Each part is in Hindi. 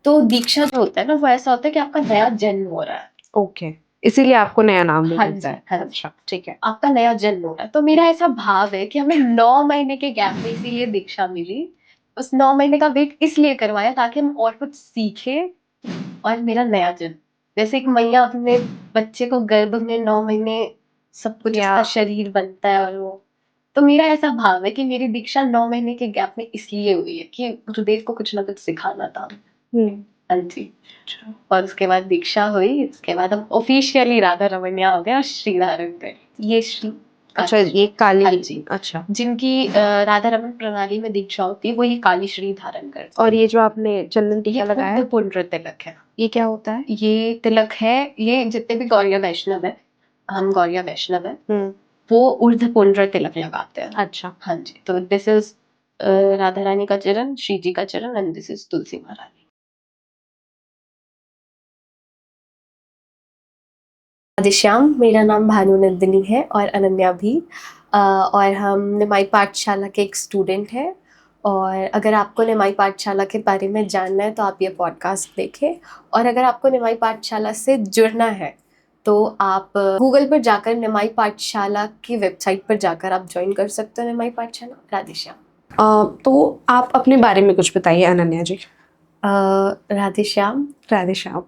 तो दीक्षा जो होता है ना, वो ऐसा होता है कि आपका नया जन्म हो रहा है। ओके, इसीलिए आपको नया नाम भी हाँ मिलता जी, है। हाँ जी। अच्छा, ठीक है। आपका नया जन्म हो रहा है, तो मेरा ऐसा भाव है कि हमें 9 महीने के गैप में इसीलिए दीक्षा मिली। उस 9 महीने का वेट इसलिए करवाया ताकि हम और कुछ सीखे। और मेरा नया जन्म, जैसे एक मैया अपने बच्चे को गर्भ में 9 महीने सब कुछ या उसका शरीर बनता है, और वो, तो मेरा ऐसा भाव है कि मेरी दीक्षा 9 महीने के गैप में इसलिए हुई है कि गुरुदेव को कुछ ना कुछ सिखाना था। हाँ जी। अच्छा, और उसके बाद दीक्षा हुई, उसके बाद हम ऑफिशियली राधा रमन्या हो गए और श्री धारण गए। ये श्री, अच्छा ये काली। हाँ जी। अच्छा, जिनकी राधा रमन प्रणाली में दीक्षा होती है वो ये काली श्री धारण करते और ये जो आपने चंदन हैं। टीका ये लगाया है, पुण्य तिलक है। ये क्या होता है? ये तिलक है, ये जितने भी गौरिया वैष्णव है, हम गौरिया वैष्णव है, वो ऊर्ध्व पुण्य तिलक लगाते हैं। अच्छा, हाँ जी। तो दिस इज राधा रानी का चरण, श्री जी का चरण, एंड दिस इज तुलसी महारानी। राधेश्याम, मेरा नाम भानुनंदिनी है और अनन्या भी। और हम निमाई पाठशाला के एक स्टूडेंट हैं। और अगर आपको निमाई पाठशाला के बारे में जानना है तो आप ये पॉडकास्ट देखें। और अगर आपको निमाई पाठशाला से जुड़ना है तो आप गूगल पर जाकर निमाई पाठशाला की वेबसाइट पर जाकर आप ज्वाइन कर सकते हो निमाई पाठशाला। राधेश्याम। तो आप अपने बारे में कुछ बताइए अनन्या जी। राधेश्याम, राधे श्याम।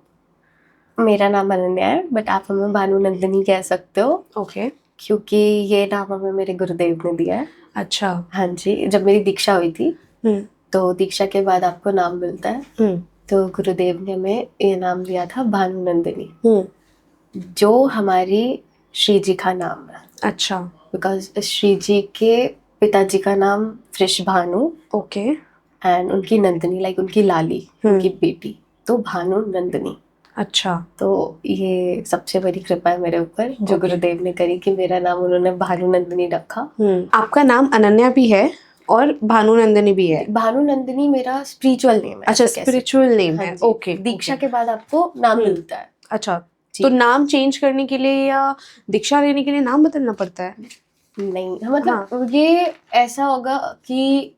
मेरा नाम अनन्या है, बट आप हमें भानुनंदिनी कह सकते हो ओके। क्योंकि ये नाम हमें मेरे गुरुदेव ने दिया है। अच्छा। हाँ जी, जब मेरी दीक्षा हुई थी तो दीक्षा के बाद आपको नाम मिलता है, तो गुरुदेव ने हमें ये नाम दिया था भानुनंदिनी, जो हमारी श्री जी का नाम है। अच्छा। बिकॉज श्री जी के पिताजी का नाम वृषभानु, ओके। एंड उनकी नंदिनी, लाइक उनकी लाली, उनकी बेटी, तो भानु नंदिनी। अच्छा। तो ये सबसे बड़ी कृपा है मेरे ऊपर जो Okay. गुरुदेव ने करी कि मेरा नाम उन्होंने भानुनंदिनी रखा। आपका नाम अनन्या भी है और भानुनंदिनी भी है। भानुनंदिनी मेरा स्पिरिचुअल नेम है। अच्छा, स्पिरिचुअल नेम हाँ है। जी। ओके। दीक्षा के बाद आपको नाम मिलता है। अच्छा, जी। तो नाम चेंज करने के लिए या दीक्षा लेने के लिए नाम बदलना पड़ता है? नहीं, मतलब ये ऐसा होगा कि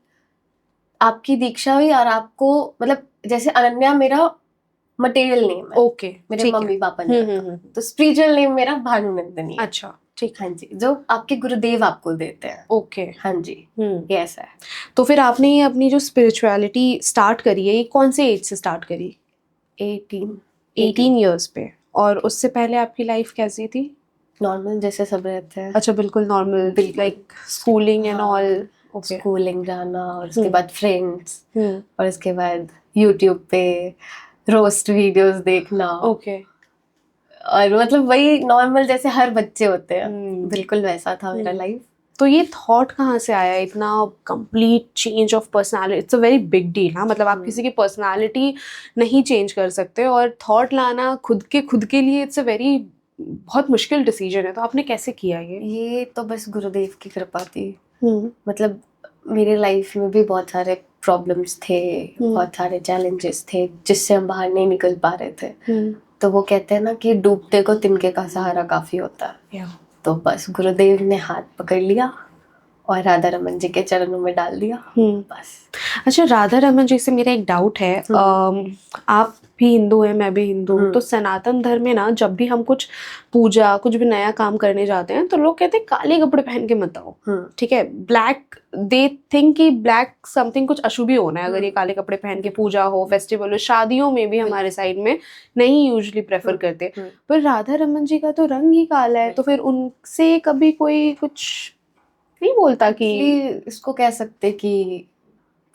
आपकी दीक्षा हुई और आपको, मतलब जैसे अनन्या मेरा मटेरियल नेम है। ओके, मेरे ठीक है। मम्मी पापा ने रखा। तो स्पिरिचुअल नेम मेरा भानुनंदिनी है। अच्छा, ठीक। हाँ जी, जो आपके गुरुदेव आपको देते हैं। ओके। हाँ जी, ये ऐसा है। तो फिर आपने ये अपनी जो स्पिरिचुअलिटी स्टार्ट करी है, ये कौन से एज से स्टार्ट करी? 18 ईयर्स पे। और उससे पहले आपकी लाइफ कैसी थी? नॉर्मल, जैसे सब रहते हैं। अच्छा, बिल्कुल normal, like schooling and all? Okay. Schooling जाना, और उसके बाद फ्रेंड्स, और उसके बाद यूट्यूब पे रोस्ट वीडियोस देखना। ओके। और मतलब वही नॉर्मल जैसे हर बच्चे होते हैं, बिल्कुल वैसा था मेरा लाइफ। तो ये थॉट कहाँ से आया, इतना complete change of personality? It's a very big deal. हाँ, मतलब आप किसी की पर्सनालिटी नहीं चेंज कर सकते और थॉट लाना खुद के लिए इट्स अ वेरी बहुत मुश्किल डिसीजन है। तो आपने कैसे किया ये तो बस गुरुदेव की कृपा थी। मतलब मेरे लाइफ में भी बहुत सारे प्रॉब्लम्स थे, बहुत सारे चैलेंजेस थे जिससे हम बाहर नहीं निकल पा रहे थे। तो वो कहते हैं ना कि डूबते को तिनके का सहारा काफी होता है। तो बस गुरुदेव ने हाथ पकड़ लिया और राधा रमन जी के चरणों में डाल दिया, बस। अच्छा, राधा रमन जी से मेरा एक डाउट है। आप भी हिंदू हैं, मैं भी हिंदू हूँ, तो सनातन धर्म में ना जब भी हम कुछ पूजा, कुछ भी नया काम करने जाते हैं तो लोग कहते हैं काले कपड़े पहन के मत आओ। ठीक है, ब्लैक, दे थिंक कि ब्लैक समथिंग कुछ अशुभ ही होना है अगर ये काले कपड़े पहन के पूजा हो, फेस्टिवल हो। शादियों में भी हमारे साइड में नहीं यूजुअली प्रेफर करते। पर राधा रमन जी का तो रंग ही काला है, तो फिर उनसे कभी कोई कुछ नहीं बोलता कि इसको कह सकते कि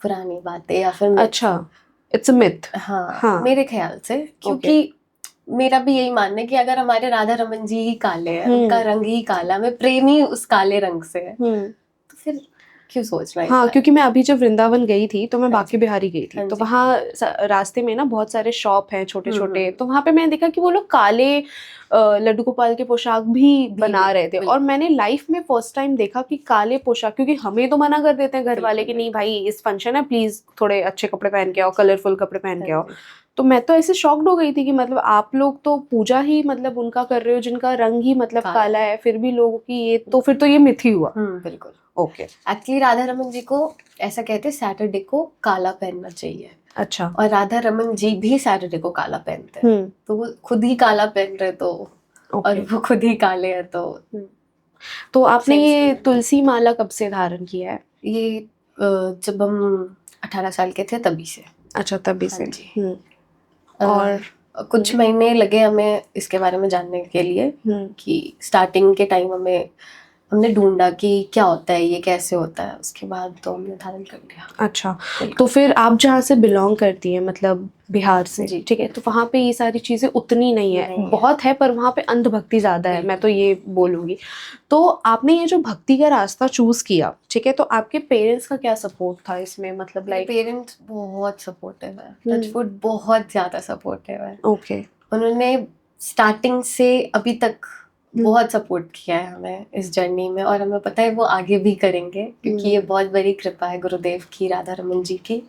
पुरानी बातें या फिर अच्छा, इट्स अ मिथ? हाँ, मेरे ख्याल से, क्योंकि मेरा भी यही मानना है कि अगर हमारे राधा रमन जी ही काले हैं, उनका रंग ही काला, मैं प्रेम ही उस काले रंग से है, तो फिर क्यों सोच रहा है? हाँ, क्योंकि मैं अभी जब वृंदावन गई थी तो मैं बांके बिहारी गई थी, तो जी। वहाँ रास्ते में ना बहुत सारे शॉप हैं छोटे छोटे, तो वहाँ पे मैंने देखा कि वो लोग काले लड्डू गोपाल के पोशाक भी बना रहे थे। और मैंने लाइफ में फर्स्ट टाइम देखा कि काले पोशाक, क्योंकि हमें तो मना कर देते हैं घर वाले कि नहीं भाई इस फंक्शन है, प्लीज थोड़े अच्छे कपड़े पहन के आओ, कलरफुल कपड़े पहन के आओ। तो मैं तो ऐसे शॉक्ड हो गई थी कि मतलब आप लोग तो पूजा ही मतलब उनका कर रहे हो जिनका रंग ही मतलब काला है, फिर भी लोगों की ये, तो फिर तो ये मिथ ही हुआ। बिल्कुल। ओके। एक्चुअली राधा रमन जी को ऐसा कहते हैं सैटरडे को काला पहनना चाहिए। अच्छा। और राधा रमन जी भी सैटरडे को काला पहनते हैं, तो वो खुद ही काला पहन रहे तो और ओके। वो खुद ही काले हैं तो तो आपने सेंस ये नहीं। तुलसी माला कब से धारण किया है? ये जब हम 18 साल के थे तभी से। अच्छा, तभी हाँ से। जी। और कुछ महीने लगे हमें इसके बारे में जानने के लिए कि स्टार्टिंग के टाइम हमने ढूंढा कि क्या होता है, ये कैसे होता है, उसके बाद तो हमने धारण कर लिया। अच्छा, तो फिर आप जहाँ से बिलोंग करती हैं, मतलब बिहार से, जी। ठीक है, तो वहाँ पे ये सारी चीज़ें उतनी नहीं है, नहीं है। बहुत है पर वहाँ पे अंधभक्ति ज़्यादा है, मैं तो ये बोलूँगी। तो आपने ये जो भक्ति का रास्ता चूज़ किया, ठीक है, तो आपके पेरेंट्स का क्या सपोर्ट था इसमें, मतलब मेरे लाइक? पेरेंट्स बहुत सपोर्टिव है, टचवुड बहुत ज़्यादा सपोर्टिव है। ओके। उन्होंने स्टार्टिंग से अभी तक बहुत सपोर्ट किया है हमें इस जर्नी में, और हमें पता है वो आगे भी करेंगे, क्योंकि ये बहुत बड़ी कृपा है गुरुदेव की, राधा रमन जी की।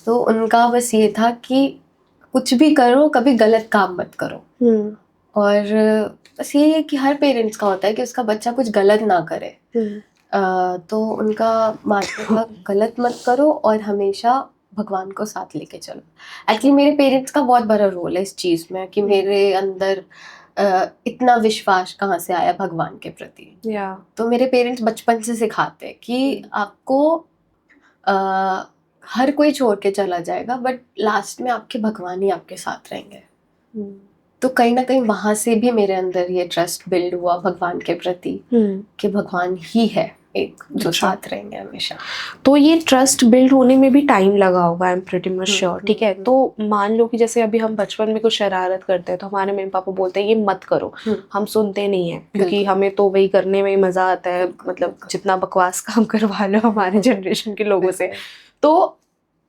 तो उनका बस ये था कि कुछ भी करो, कभी गलत काम मत करो। और बस ये है कि हर पेरेंट्स का होता है कि उसका बच्चा कुछ गलत ना करे। तो उनका मानना था गलत मत करो और हमेशा भगवान को साथ लेके चलो। एक्चुअली मेरे पेरेंट्स का बहुत बड़ा रोल है इस चीज़ में कि मेरे अंदर इतना विश्वास कहाँ से आया भगवान के प्रति। तो मेरे पेरेंट्स बचपन से सिखाते हैं कि आपको हर कोई छोड़ के चला जाएगा, बट लास्ट में आपके भगवान ही आपके साथ रहेंगे। तो कहीं ना कहीं वहां से भी मेरे अंदर ये ट्रस्ट बिल्ड हुआ भगवान के प्रति कि भगवान ही है एक जो साथ रहेंगे हमेशा। तो ये ट्रस्ट बिल्ड होने में भी टाइम लगा होगा, I am pretty much sure, ठीक है। तो मान लो कि जैसे अभी हम बचपन में कुछ शरारत करते हैं तो हमारे मम्मी पापा बोलते हैं ये मत करो, हम सुनते नहीं है क्योंकि हमें तो वही करने में ही मजा आता है, मतलब जितना बकवास काम करवा लो हमारे जनरेशन के लोगों से। तो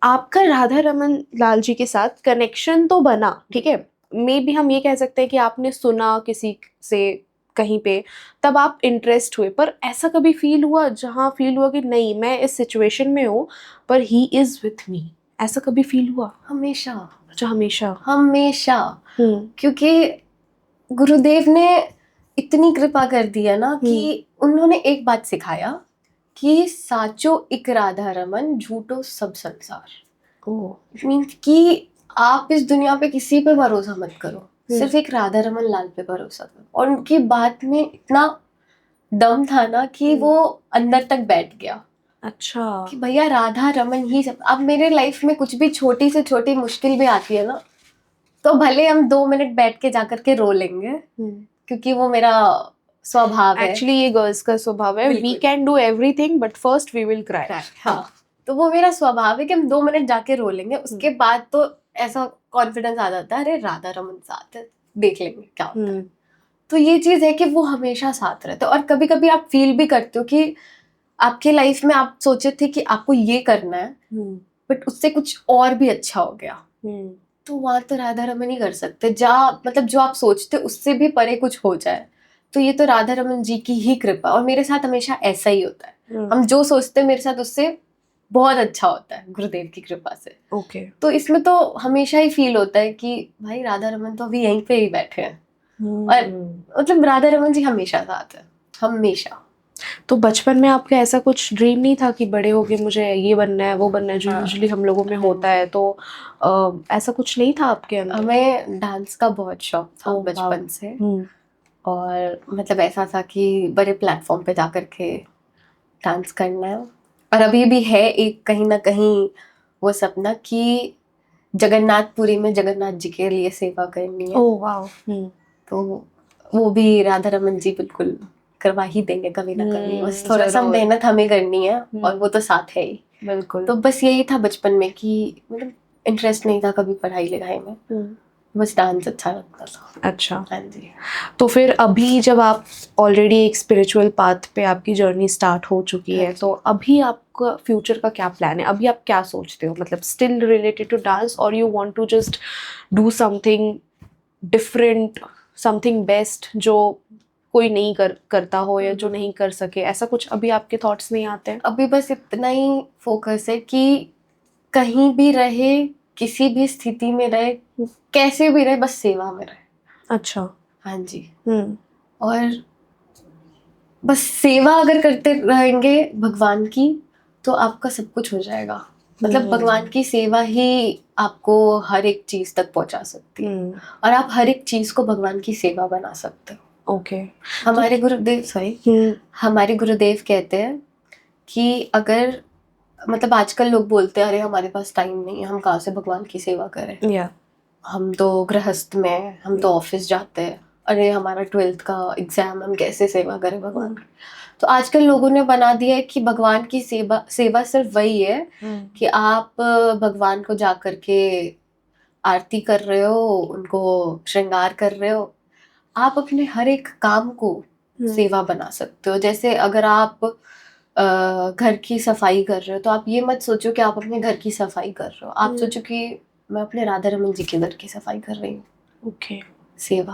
आपका राधा रमन लाल जी के साथ कनेक्शन तो बना, ठीक है, मे बी हम ये कह सकते हैं कि आपने सुना किसी से कहीं पे, तब आप इंटरेस्ट हुए, पर ऐसा कभी फील हुआ जहाँ फील हुआ कि नहीं मैं इस सिचुएशन में हूँ पर ही इज विथ मी, ऐसा कभी फील हुआ? हमेशा। अच्छा, हमेशा। हमेशा। क्योंकि गुरुदेव ने इतनी कृपा कर दिया ना कि उन्होंने एक बात सिखाया कि साचो इक राधा रमन, झूठो सब संसार। मीन्स कि आप इस दुनिया पे किसी पे भरोसा मत करो, सिर्फ एक राधा रमन लाल पे भरोसा करो। और उनकी बात में इतना दम था ना कि वो अंदर तक बैठ गया। अच्छा। कि भैया राधा रमन ही सब। अब मेरे लाइफ में कुछ भी छोटी से छोटी मुश्किल भी आती है ना, तो भले हम 2 मिनट बैठ के जाकर के रो लेंगे, क्योंकि वो मेरा स्वभाव है। एक्चुअली ये गर्ल्स का स्वभाव है, we can do everything but first we will cry. हाँ, तो वो मेरा स्वभाव है कि हम 2 मिनट जाके रो लेंगे, उसके बाद तो ऐसा कॉन्फिडेंस आ जाता है, अरे राधा रमन साथ है, देख लेंगे क्या होता है। तो ये चीज है कि वो हमेशा साथ रहते। और कभी कभी आप फील भी करते हो कि आपके लाइफ में आप सोचे थे कि आपको ये करना है, बट उससे कुछ और भी अच्छा हो गया, तो वहां तो राधा रमन ही कर सकते। मतलब जो आप सोचते उससे भी परे कुछ हो जाए, तो ये तो राधा रमन जी की ही कृपा। और मेरे साथ हमेशा ऐसा ही होता है, हम जो सोचते हैं मेरे साथ उससे बहुत अच्छा होता है गुरुदेव की कृपा से। तो इसमें तो हमेशा ही फील होता है कि भाई राधा रमन तो अभी यहीं पे ही बैठे हैं, और मतलब राधा रमन जी हमेशा साथ है, हमेशा। तो बचपन में आपका ऐसा कुछ ड्रीम नहीं था कि बड़े होके मुझे ये बनना है वो बनना है, जो यूजुअली हम लोगों में होता है, तो ऐसा कुछ नहीं था आपके अंदर? हमें डांस का बहुत शौक था बचपन से। और मतलब ऐसा था कि बड़े प्लेटफॉर्म पे जाकर के डांस करना है, और अभी भी है एक कहीं ना कहीं वो सपना कि जगन्नाथपुरी में जगन्नाथ जी के लिए सेवा करनी है। Oh wow. तो वो भी राधा रमन जी बिल्कुल करवा ही देंगे कभी ना कभी, बस थोड़ा सा मेहनत हमें करनी है, और वो तो साथ है ही। बिल्कुल। तो बस यही था बचपन में कि मतलब इंटरेस्ट नहीं था कभी पढ़ाई लिखाई में, बस डांस अच्छा लगता था। अच्छा। हाँ जी। तो फिर अभी जब आप ऑलरेडी एक स्पिरिचुअल पाथ पे आपकी जर्नी स्टार्ट हो चुकी है, तो अभी आपका फ्यूचर का क्या प्लान है? अभी आप क्या सोचते हो, मतलब स्टिल रिलेटेड टू डांस, और you want to just do something different, something best जो कोई नहीं करता हो या जो नहीं कर सके, ऐसा कुछ अभी आपके थॉट्स नहीं आते हैं? अभी बस इतना ही फोकस है कि कहीं भी रहे, किसी भी स्थिति में रहे, कैसे भी रहे, बस सेवा में रहे। अच्छा। हाँ जी। और बस सेवा अगर करते रहेंगे भगवान की, तो आपका सब कुछ हो जाएगा। मतलब भगवान की सेवा ही आपको हर एक चीज तक पहुंचा सकती है, और आप हर एक चीज को भगवान की सेवा बना सकते हो। ओके। हमारे गुरुदेव हमारे गुरुदेव कहते हैं कि अगर मतलब आजकल लोग बोलते हैं अरे हमारे पास टाइम नहीं है, हम कहाँ से भगवान की सेवा करें, या हम तो गृहस्थ में हैं, हम तो ऑफिस जाते हैं, अरे हमारा 12th का एग्जाम, हम कैसे सेवा करें भगवान की। तो आजकल लोगों ने बना दिया है कि भगवान की सेवा सेवा सिर्फ वही है कि आप भगवान को जा करके आरती कर रहे हो, उनको श्रृंगार कर रहे हो। आप अपने हर एक काम को सेवा बना सकते हो। जैसे अगर आप घर की सफाई कर रहे हो तो आप ये मत सोचो कि आप अपने घर की सफाई कर रहे हो, आप सोचो कि मैं अपने राधा रमन जी के घर की सफाई कर रही हूँ। ओके। सेवा।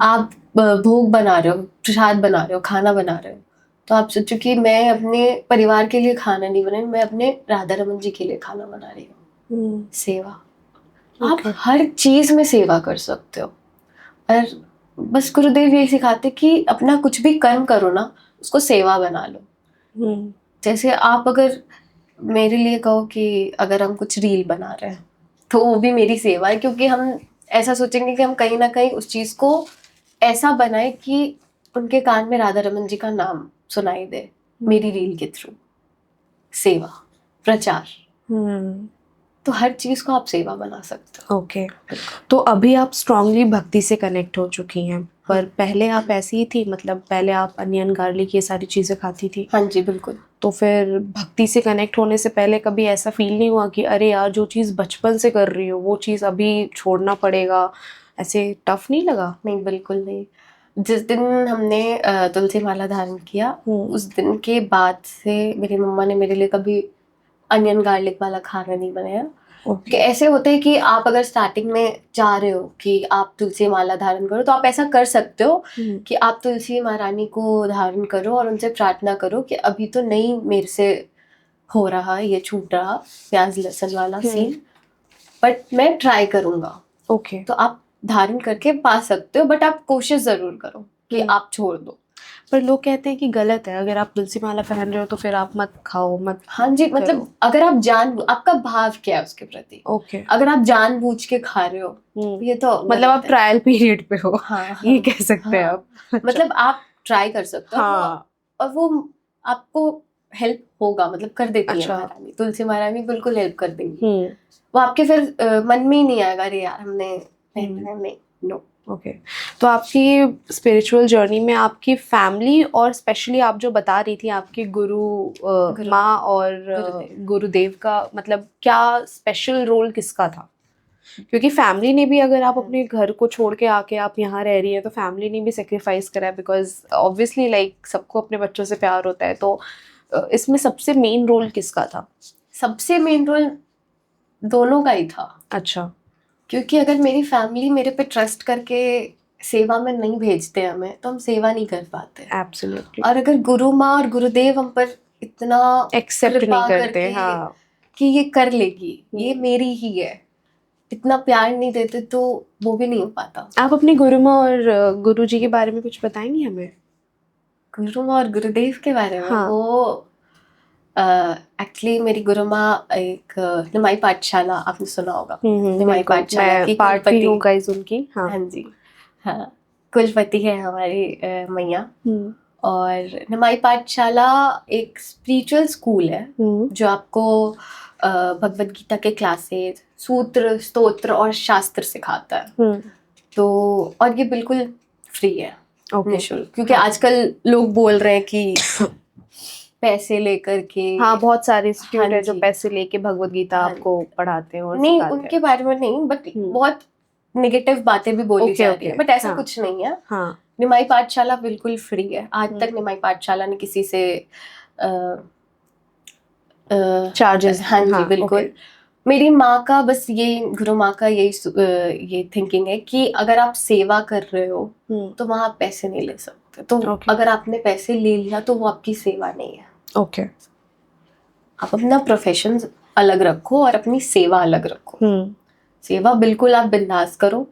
आप भोग बना रहे हो, प्रसाद बना रहे हो, खाना बना रहे हो, तो आप सोचो कि मैं अपने परिवार के लिए खाना नहीं बना रही, मैं अपने राधा रमन जी के लिए खाना बना रही हूँ। सेवा। आप हर चीज में सेवा कर सकते हो। और बस गुरुदेव यही सिखाते कि अपना कुछ भी कर्म करो ना, उसको सेवा बना लो। जैसे आप अगर मेरे लिए कहो कि अगर हम कुछ रील बना रहे हैं तो वो भी मेरी सेवा है, क्योंकि हम ऐसा सोचेंगे कि हम कहीं ना कहीं उस चीज को ऐसा बनाए कि उनके कान में राधा रमन जी का नाम सुनाई दे मेरी रील के थ्रू। सेवा, प्रचार, तो हर चीज को आप सेवा बना सकते हो। ओके। तो अभी आप स्ट्रांगली भक्ति से कनेक्ट हो चुकी हैं, पर पहले आप ऐसी ही थी, मतलब पहले आप अनियन गार्लिक ये सारी चीजें खाती थी? हाँ जी बिल्कुल। तो फिर भक्ति से कनेक्ट होने से पहले कभी ऐसा फील नहीं हुआ कि अरे यार जो चीज़ बचपन से कर रही हो वो चीज़ अभी छोड़ना पड़ेगा, ऐसे टफ नहीं लगा? नहीं, बिल्कुल नहीं। जिस दिन हमने तुलसी माला धारण किया उस दिन के बाद से मेरी मम्मा ने मेरे लिए कभी अनियन गार्लिक वाला खाना नहीं बनाया। कि ऐसे होते हैं कि आप अगर स्टार्टिंग में चाह रहे हो कि आप तुलसी माला धारण करो तो आप ऐसा कर सकते हो कि आप तुलसी महारानी को धारण करो और उनसे प्रार्थना करो कि अभी तो नहीं मेरे से हो रहा, ये छूट रहा प्याज लहसुन वाला सीन, बट मैं ट्राई करूंगा। ओके। तो आप धारण करके पा सकते हो, बट आप कोशिश जरूर करो कि आप छोड़ दो। पर लोग कहते हैं कि गलत है, अगर आप तुलसी माला पहन रहे हो तो फिर आप मत खाओ, मत। हाँ जी, मतलब अगर आप आपका भाव क्या है उसके प्रति। ओके। अगर आप जानबूझ के खा रहे हो ये तो मतलब आप ट्रायल पीरियड पे हो। हाँ, ये कह सकते हैं आप। मतलब आप ट्राई कर सकते हो। हाँ। और वो आपको हेल्प होगा, मतलब कर देती है अच्छा। महारानी, तुलसी महारानी बिल्कुल हेल्प कर देंगी। वो आपके फिर मन में ही नहीं आएगा अरे यार हमने पहनना है, नहीं, नो। ओके। तो आपकी स्पिरिचुअल जर्नी में आपकी फैमिली और स्पेशली आप जो बता रही थी आपकी गुरु माँ और गुरुदेव का, मतलब क्या स्पेशल रोल किसका था? क्योंकि फैमिली ने भी, अगर आप अपने घर को छोड़ के आके आप यहाँ रह रही है तो फैमिली ने भी सेक्रीफाइस करा है, बिकॉज ऑब्वियसली लाइक सबको अपने बच्चों से प्यार होता है। तो इसमें सबसे मेन रोल किसका था? सबसे मेन रोल दोनों का ही था। अच्छा। क्योंकि अगर मेरी फैमिली मेरे पे ट्रस्ट करके सेवा में नहीं भेजते हमें तो हम सेवा नहीं कर पाते। एब्सोल्युटली। और अगर गुरु माँ और गुरुदेव हम पर इतना एक्सेप्ट नहीं करते, हाँ, कि ये कर लेगी, ये मेरी ही है, इतना प्यार नहीं देते तो वो भी नहीं हो पाता। आप अपनी गुरु माँ और गुरु जी के बारे में कुछ बताएंगी हमें? गुरु माँ और गुरुदेव के बारे में? हाँ। वो एक्चुअली मेरी गुरु माँ एक निमाई पाठशाला, आपने सुना होगा, निमाई पाठशाला की पार्ट भी हूँ कुलपति। गाइस उनकी। हाँ। हाँ जी, हाँ, कुलपति है हमारी मैया। और निमाई पाठशाला एक स्पिरिचुअल स्कूल है जो आपको भगवद गीता के क्लासेस, सूत्र, स्तोत्र और शास्त्र सिखाता है। तो और ये बिल्कुल फ्री है, निःशुल्क, क्योंकि आजकल लोग बोल रहे हैं कि पैसे लेकर के। हाँ, बहुत सारे इंस्टीट्यूट है जो पैसे लेके भगवद गीता आपको पढ़ाते हैं और नहीं, सिखाते उनके बारे में नहीं, बट बहुत नेगेटिव बातें भी बोली जा रही है, बट ऐसा कुछ नहीं है। हाँ। निमाई पाठशाला बिल्कुल फ्री है। आज तक निमाई पाठशाला ने किसी से चार्जेस? हाँ जी बिल्कुल। मेरी माँ का बस ये, गुरु माँ का ये थिंकिंग है कि अगर आप सेवा कर रहे हो तो वहाँ आप पैसे नहीं ले सकते। तो अगर आपने पैसे ले लिया तो वो आपकी सेवा नहीं है। ओके। आप अपना प्रोफेशन अलग रखो और अपनी सेवा अलग रखो। सेवा बिल्कुल आप बिंदास करो।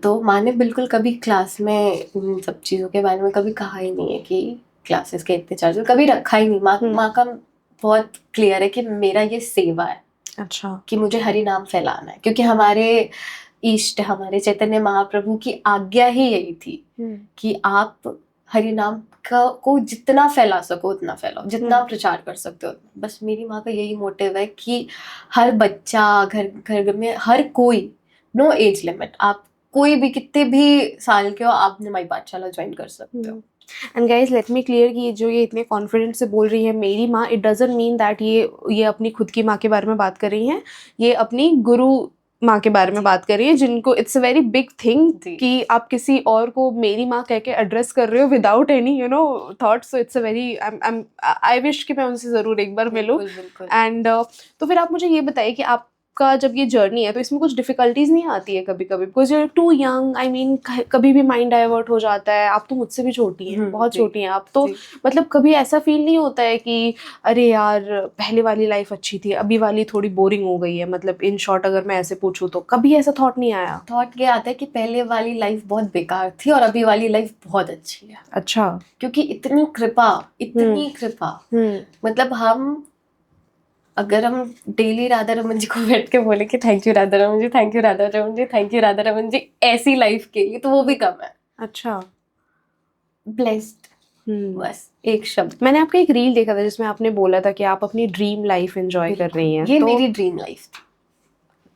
तो माँ ने बिल्कुल कभी क्लास में इन सब चीज़ों के बारे में कभी कहा ही नहीं है कि क्लासेस के इतने चार्जेस, कभी रखा ही नहीं। माँ का बहुत क्लियर है कि मेरा ये सेवा है अच्छा। कि मुझे हरि नाम फैलाना है, क्योंकि हमारे इष्ट, हमारे चैतन्य महाप्रभु की आज्ञा ही यही थी कि आप हरि नाम को जितना फैला सको उतना फैलाओ, जितना प्रचार कर सकते हो। बस मेरी माँ का यही मोटिव है कि हर बच्चा, घर घर में हर कोई, नो एज लिमिट, आप कोई भी कितने भी साल के हो, आप निमाई पाठशाला ज्वाइन कर सकते हो। And guys let me clear कि जो ये इतने कॉन्फिडेंस से बोल रही है मेरी माँ, इट डजंट मीन दैट ये अपनी खुद की माँ के बारे में बात कर रही हैं, ये अपनी गुरु माँ के बारे में बात कर रही है, जिनको it's a very big thing कि आप किसी और को मेरी माँ कह के एड्रेस कर रहे हो without any thoughts. So it's a very I wish कि मैं उनसे ज़रूर एक बार मिलूँ। एंड तो फिर आप मुझे ये बताइए कि आपका जब ये जर्नी है तो इसमें कुछ डिफिकल्टीज नहीं आती है कभी कभी, because you are too young, I mean कभी भी माइंड डाइवर्ट हो जाता है। आप तो मुझसे भी छोटी हैं, बहुत छोटी हैं आप तो, मतलब कभी ऐसा फील नहीं होता है कि अरे यार पहले वाली लाइफ अच्छी थी, अभी वाली थोड़ी बोरिंग हो गई है? मतलब इन शॉर्ट अगर मैं ऐसे पूछूं तो कभी ऐसा थॉट नहीं आया? थॉट ये आता है कि पहले वाली लाइफ बहुत बेकार थी और अभी वाली लाइफ बहुत अच्छी है। अच्छा। क्योंकि इतनी कृपा, इतनी कृपा, मतलब हम अगर हम डेली राधा रमन जी को बैठ के बोले कि thank you Radha Raman ji, thank you Radha Raman ji, thank you Radha Raman ji, ऐसी लाइफ के लिए तो वो भी कम है। अच्छा। ब्लेस्ड, बस एक शब्द। मैंने आपका एक रील देखा था जिसमें आपने बोला था कि आप अपनी ड्रीम लाइफ एंजॉय कर रही हैं। ये मेरी ड्रीम लाइफ थी।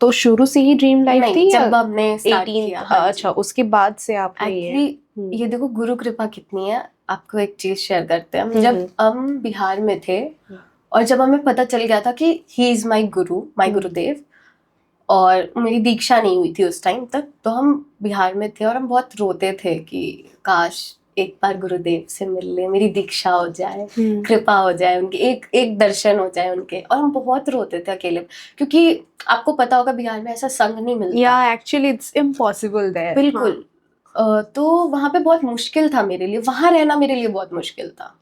तो शुरू से ही ड्रीम लाइफ थी या जब हमने स्टार्ट किया? अच्छा, उसके बाद से आपने एक्चुअली ये देखो गुरु कृपा कितनी है। आपको एक चीज शेयर करते हैं। जब हम बिहार में थे और जब हमें पता चल गया था कि ही इज माई गुरु, माई गुरुदेव, और मेरी दीक्षा नहीं हुई थी उस टाइम तक, तो हम बिहार में थे और हम बहुत रोते थे कि काश एक बार गुरुदेव से मिल ले, मेरी दीक्षा हो जाए, कृपा हो जाए उनकी, एक दर्शन हो जाए उनके। और हम बहुत रोते थे अकेले, क्योंकि आपको पता होगा बिहार में ऐसा संग नहीं मिलता। या एक्चुअली इट्स इम्पॉसिबल देयर। बिल्कुल। तो वहाँ पे बहुत मुश्किल था मेरे लिए, वहाँ रहना मेरे लिए बहुत मुश्किल था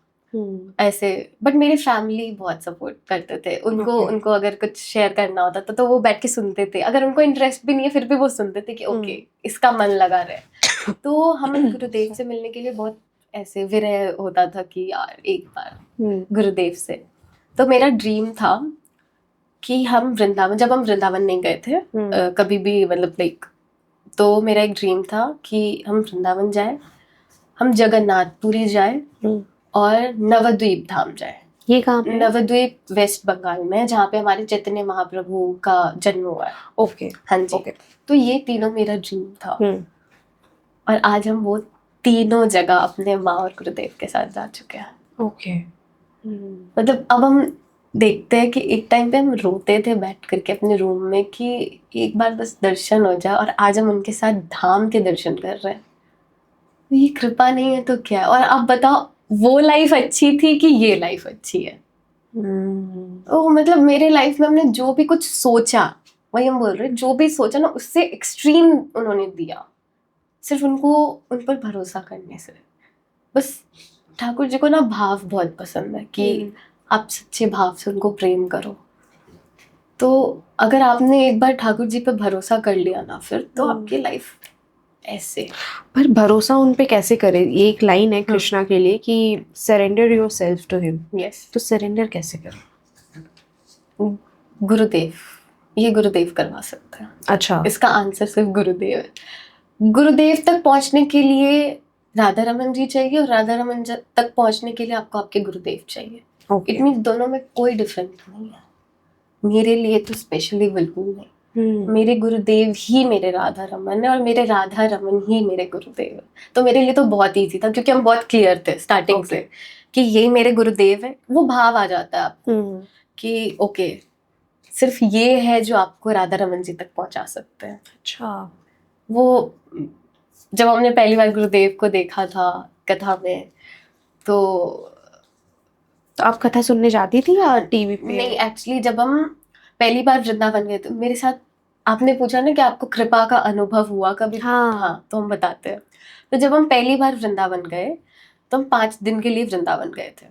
ऐसे। बट मेरी फैमिली बहुत सपोर्ट करते थे। उनको अगर कुछ शेयर करना होता तो वो बैठ के सुनते थे। अगर उनको इंटरेस्ट भी नहीं है फिर भी वो सुनते थे कि ओके इसका मन लगा रहे। तो हमें गुरुदेव से मिलने के लिए बहुत ऐसे विरह होता था कि यार एक बार गुरुदेव से। तो मेरा ड्रीम था कि हम वृंदावन, जब हम वृंदावन नहीं गए थे कभी भी, मतलब लाइक, तो मेरा एक ड्रीम था कि हम वृंदावन जाए, हम जगन्नाथपुरी जाए और नवद्वीप धाम जाए। ये कहाँ पे? नवद्वीप वेस्ट बंगाल में, जहाँ पे हमारे चैतन्य महाप्रभु का जन्म हुआ है। ओके। हाँ जी। तो ये तीनों मेरा ड्रीम था और आज हम वो तीनों जगह अपने माँ और गुरुदेव के साथ जा चुके हैं। ओके। मतलब अब हम देखते हैं कि एक टाइम पे हम रोते थे बैठ करके अपने रूम में कि एक बार बस दर्शन हो जाए, और आज हम उनके साथ धाम के दर्शन कर रहे हैं। ये कृपा नहीं है तो क्या है? और अब बताओ वो लाइफ अच्छी थी कि ये लाइफ अच्छी है? तो मतलब मेरे लाइफ में हमने जो भी कुछ सोचा, वही हम बोल रहे हैं, जो भी सोचा ना उससे एक्सट्रीम उन्होंने दिया, सिर्फ उनको उन पर भरोसा करने से। बस ठाकुर जी को ना भाव बहुत पसंद है कि आप सच्चे भाव से उनको प्रेम करो। तो अगर आपने एक बार ठाकुर जी पे भरोसा कर लिया ना, फिर तो आपकी लाइफ ऐसे। पर भरोसा उन पे कैसे करें? ये एक लाइन है कृष्णा के लिए कि surrender yourself to him. Yes. तो सरेंडर कैसे करें? गुरुदेव, ये गुरुदेव करवा सकते हैं। अच्छा। इसका आंसर सिर्फ गुरुदेव है। गुरुदेव तक पहुंचने के लिए राधा रमन जी चाहिए और राधा रमन तक पहुंचने के लिए आपको आपके गुरुदेव चाहिए। इट मीन्स दोनों में कोई डिफरेंस नहीं है। मेरे लिए तो स्पेशली बिल्कुल नहीं। मेरे गुरुदेव ही मेरे राधा रमन है और मेरे राधा रमन ही मेरे गुरुदेव है। तो मेरे लिए तो बहुत ईजी था, क्योंकि हम बहुत क्लियर थे स्टार्टिंग से कि ये मेरे गुरुदेव है। वो भाव आ जाता है आपको कि ओके सिर्फ ये है जो आपको राधा रमन जी तक पहुंचा सकते हैं। अच्छा। वो जब हमने पहली बार गुरुदेव को देखा था कथा में, तो आप कथा सुनने जाती थी या टीवी पे? नहीं, एक्चुअली जब हम पहली बार वृंदावन गए तो मेरे साथ, आपने पूछा ना कि आपको कृपा का अनुभव हुआ कभी? हाँ, तो हम बताते हैं। तो जब हम पहली बार वृंदावन गए तो हम 5 दिन के लिए वृंदावन गए थे।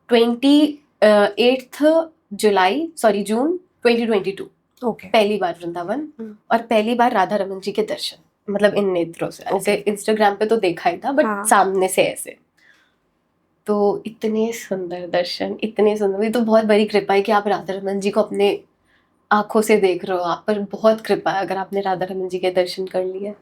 28 जुलाई जून 2022 पहली बार वृंदावन, और पहली बार राधा रमन जी के दर्शन, मतलब इन नेत्रों से। ऐसे इंस्टाग्राम पे तो देखा ही था, बट सामने से ऐसे। तो इतने सुंदर दर्शन, इतने सुंदर, ये तो बहुत बड़ी कृपा है कि आप राधा रमन जी को अपने आंखों से देख रहे हो। आप पर बहुत कृपा है अगर आपने राधा रमन जी के दर्शन कर लिए।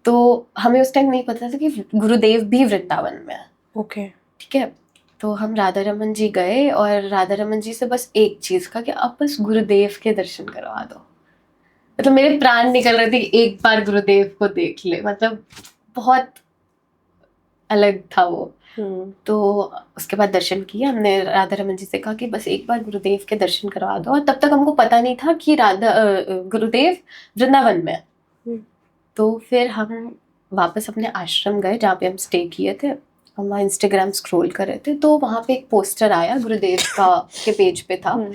तो हमें उस टाइम नहीं पता था कि गुरुदेव भी वृंदावन में है। ओके। ठीक है, तो हम राधा रमन जी गए और राधा रमन जी से बस एक चीज का कि आप बस गुरुदेव के दर्शन करवा दो। मतलब मेरे प्राण निकल रहे थे कि एक बार गुरुदेव को देख ले, मतलब बहुत अलग था वो। तो उसके बाद दर्शन किए हमने। राधा रमन जी से कहा कि बस एक बार गुरुदेव के दर्शन करवा दो, और तब तक हमको पता नहीं था कि गुरुदेव वृंदावन में है। तो फिर हम वापस अपने आश्रम गए जहाँ पे हम स्टे किए थे। हम वहाँ इंस्टाग्राम स्क्रॉल कर रहे थे तो वहाँ पे एक पोस्टर आया गुरुदेव का, के पेज पे था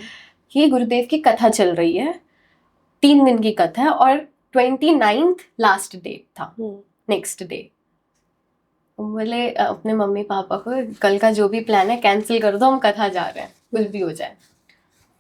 कि गुरुदेव की कथा चल रही है, 3 दिन की कथा है, और 29th लास्ट डेट था, नेक्स्ट डे। बोले अपने मम्मी पापा को कल का जो भी प्लान है कैंसिल कर दो, हम कथा जा रहे हैं, कुछ भी हो जाए।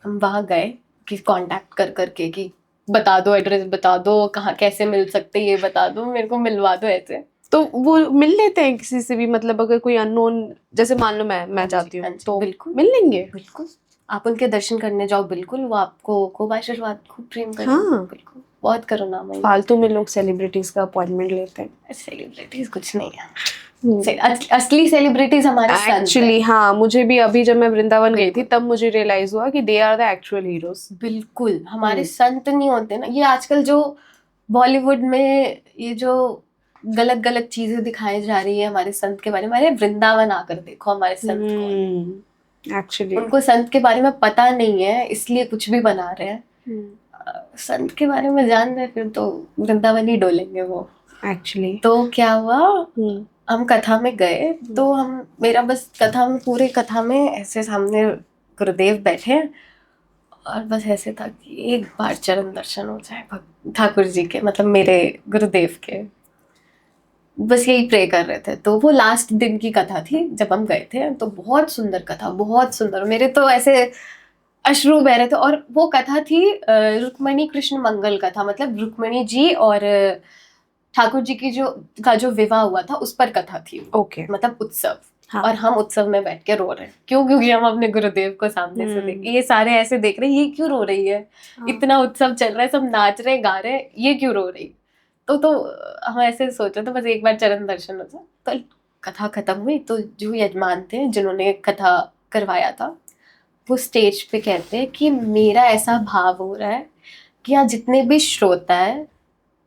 हम वहाँ गए कि कांटेक्ट कर करके कि बता दो, एड्रेस बता दो, कहाँ कैसे मिल सकते, ये बता दो, मेरे को मिलवा दो ऐसे। तो वो मिल लेते हैं किसी से भी, मतलब अगर कोई अननोन, जैसे मान लो मैं जाती हूँ तो बिल्कुल मिल लेंगे। बिल्कुल, आप उनके दर्शन करने जाओ, बिल्कुल वो आपको खूब आशीर्वाद, खूब प्रेम करेंगे। हाँ। बिल्कुल, बहुत करुणा में। फालतू में लोग सेलिब्रिटीज का अपॉइंटमेंट लेते हैं। सेलिब्रिटीज कुछ नहीं है, असली सेलिब्रिटीज हमारे संत हैं। एक्चुअली हाँ, मुझे भी अभी जब मैं वृंदावन गई थी तब मुझे रियलाइज हुआ कि they are the actual heroes. बिल्कुल, हमारे संत नहीं होते ना। ये आजकल जो बॉलीवुड में ये जो गलत गलत चीजें दिखाई जा रही है हमारे संत के बारे में, अरे वृंदावन आकर देखो हमारे संत को। एक्चुअली उनको संत के बारे में पता नहीं है इसलिए कुछ भी बना रहे हैं। संत के बारे में जान रहे फिर तो वृंदावन ही डोलेंगे वो। एक्चुअली तो क्या हुआ, हम कथा में गए तो हम, मेरा बस कथा में, पूरे कथा में ऐसे सामने गुरुदेव बैठे हैं और बस ऐसे था कि एक बार चरण दर्शन हो जाए ठाकुर जी के, मतलब मेरे गुरुदेव के। बस यही प्रे कर रहे थे। तो वो लास्ट दिन की कथा थी जब हम गए थे, तो बहुत सुंदर कथा, बहुत सुंदर, मेरे तो ऐसे अश्रु बह रहे थे। और वो कथा थी रुक्मणी कृष्ण मंगल कथा, मतलब रुक्मणी जी और ठाकुर जी की जो विवाह हुआ था उस पर कथा थी। ओके। मतलब उत्सव। हाँ। और हम उत्सव में बैठ के रो रहे हैं, क्यों? क्योंकि हम अपने गुरुदेव को सामने से देख, ये सारे ऐसे देख रहे हैं, ये क्यों रो रही है? इतना उत्सव चल रहा है, सब नाच रहे गा रहे, ये क्यों रो रही? तो हम ऐसे सोच रहे थे बस एक बार चरण दर्शन हो जाए। तो कथा खत्म हुई तो जो यजमान थे जिन्होंने कथा करवाया था, वो स्टेज पे कहते हैं कि मेरा ऐसा भाव हो रहा है कि यहाँ जितने भी श्रोता है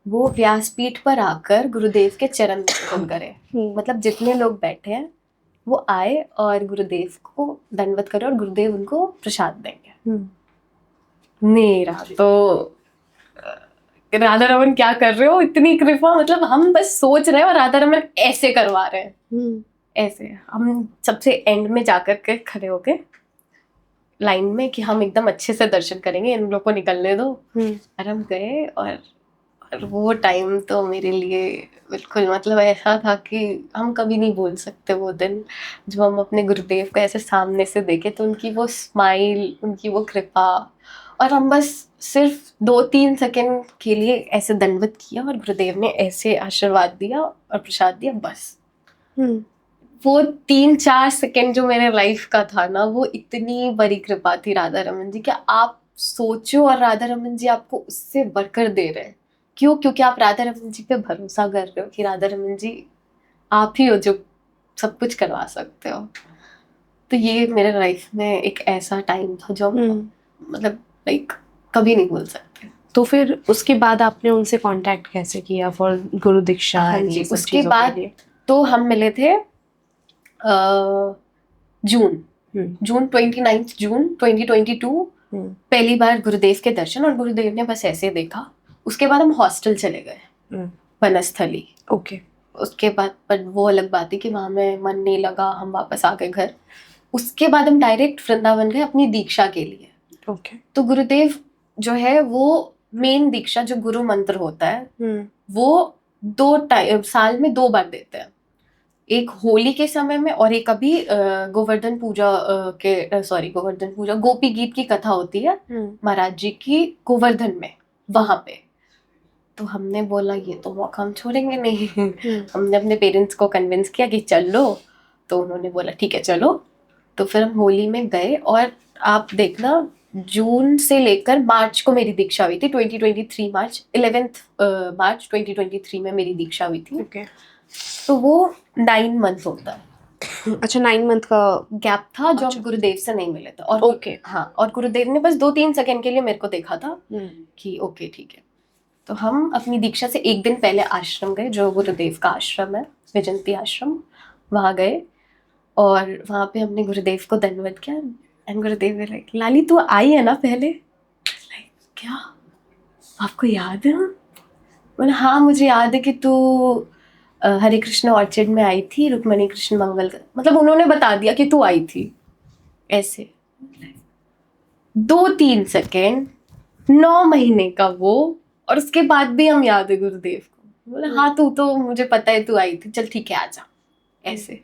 वो व्यासपीठ पर आकर गुरुदेव के चरण दर्शन करें। मतलब जितने लोग बैठे हैं वो आए और गुरुदेव को दंडवत करें और गुरुदेव उनको प्रसाद देंगे। मेरा तो राधा रमन क्या कर रहे हो, इतनी कृपा, मतलब हम बस सोच रहे हैं और राधा रमन ऐसे करवा रहे हैं। ऐसे हम सबसे एंड में जाकर के खड़े होके लाइन में कि हम एकदम अच्छे से दर्शन करेंगे, इन लोग को निकलने दो। और हम गए और वो टाइम तो मेरे लिए बिल्कुल, मतलब ऐसा था कि हम कभी नहीं भूल सकते वो दिन जब हम अपने गुरुदेव को ऐसे सामने से देखे। तो उनकी वो स्माइल, उनकी वो कृपा, और हम बस सिर्फ 2-3 सेकंड के लिए ऐसे दंडवत किया और गुरुदेव ने ऐसे आशीर्वाद दिया और प्रसाद दिया, बस। वो 3-4 सेकंड जो मेरे लाइफ का था ना, वो इतनी बड़ी कृपा थी राधा रमन जी। क्या आप सोचो, और राधा रमन जी आपको उससे बढ़कर दे रहे हैं। क्यों? क्योंकि आप राधा रमन जी पे भरोसा कर रहे हो कि राधा रमन जी आप ही हो जो सब कुछ करवा सकते हो। तो ये मेरे लाइफ में एक ऐसा टाइम था जो मतलब लाइक कभी नहीं भूल सकते। तो फिर उसके बाद आपने उनसे कांटेक्ट कैसे किया फॉर गुरु दीक्षा? हाँ जी, उसके बाद तो हम मिले थे जून 29 जून 2022 पहली बार गुरुदेव के दर्शन, और गुरुदेव ने बस ऐसे देखा। उसके बाद हम हॉस्टल चले गए, वनस्थली। ओके। उसके बाद पर वो अलग बात है कि वहां में मन नहीं लगा, हम वापस आ गए घर। उसके बाद हम डायरेक्ट वृंदावन गए अपनी दीक्षा के लिए। ओके। तो गुरुदेव जो है वो मेन दीक्षा जो गुरु मंत्र होता है वो 2 साल में 2 बार देते हैं, एक होली के समय में और एक अभी गोवर्धन पूजा गोपी गीत की कथा होती है महाराज जी की गोवर्धन में, वहां पे। तो हमने बोला ये तो मौका हम छोड़ेंगे नहीं। हमने अपने पेरेंट्स को कन्विंस किया कि चल लो, तो उन्होंने बोला ठीक है चलो। तो फिर हम होली में गए, और आप देखना जून से लेकर मार्च को मेरी दीक्षा हुई थी, 2023 मार्च, 11th मार्च 2023 में मेरी दीक्षा हुई थी। ओके। तो वो 9 मंथ होता है, अच्छा, 9 मंथ का गैप था जो अच्छा। हम गुरुदेव से नहीं मिले थे। और ओके। हाँ, और गुरुदेव ने बस 2-3 सेकंड के लिए मेरे को देखा था कि ओके ठीक है। तो हम अपनी दीक्षा से एक दिन पहले आश्रम गए, जो गुरुदेव का आश्रम है, विजंती आश्रम, वहाँ गए। और वहाँ पे हमने गुरुदेव को दंडवत किया, एंड गुरुदेव ने लाइक, लाली तू आई है ना पहले? लाइक क्या, आपको याद है? बोला हाँ मुझे याद है कि तू हरे कृष्ण ऑर्चिड में आई थी, रुक्मणी कृष्ण मंगल का, मतलब उन्होंने बता दिया कि तू आई थी ऐसे। 2-3 सेकेंड, 9 महीने का वो, और उसके बाद भी हम याद है गुरुदेव को। बोला हाँ तू तो, मुझे पता है तू आई थी, चल ठीक है आजा, ऐसे।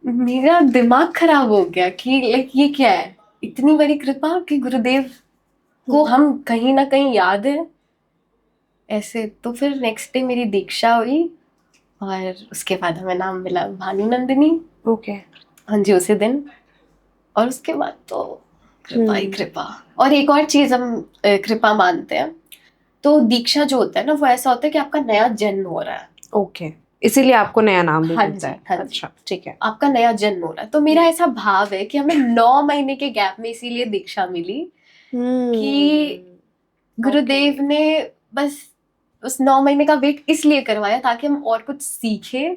मेरा दिमाग खराब हो गया कि लाइक ये क्या है, इतनी बड़ी कृपा कि गुरुदेव को हम कहीं ना कहीं याद है ऐसे। तो फिर नेक्स्ट डे मेरी दीक्षा हुई, और उसके बाद हमें नाम मिला भानु नंदिनी। ओके। हाँ जी, उसी दिन। और उसके बाद तो कृपा ही कृपा। और एक और चीज हम कृपा मानते हैं, तो दीक्षा जो होता है ना, वो ऐसा होता है कि आपका नया जन्म हो रहा है। ओके, इसीलिए आपको नया नाम भी हाँ मिलता जी, है। हाँ जी। अच्छा, ठीक है। आपका नया जन्म हो रहा है। तो मेरा ऐसा भाव है कि हमें 9 महीने के गैप में इसीलिए दीक्षा मिली कि गुरुदेव ने बस उस 9 महीने का वेट इसलिए करवाया ताकि हम और कुछ सीखे,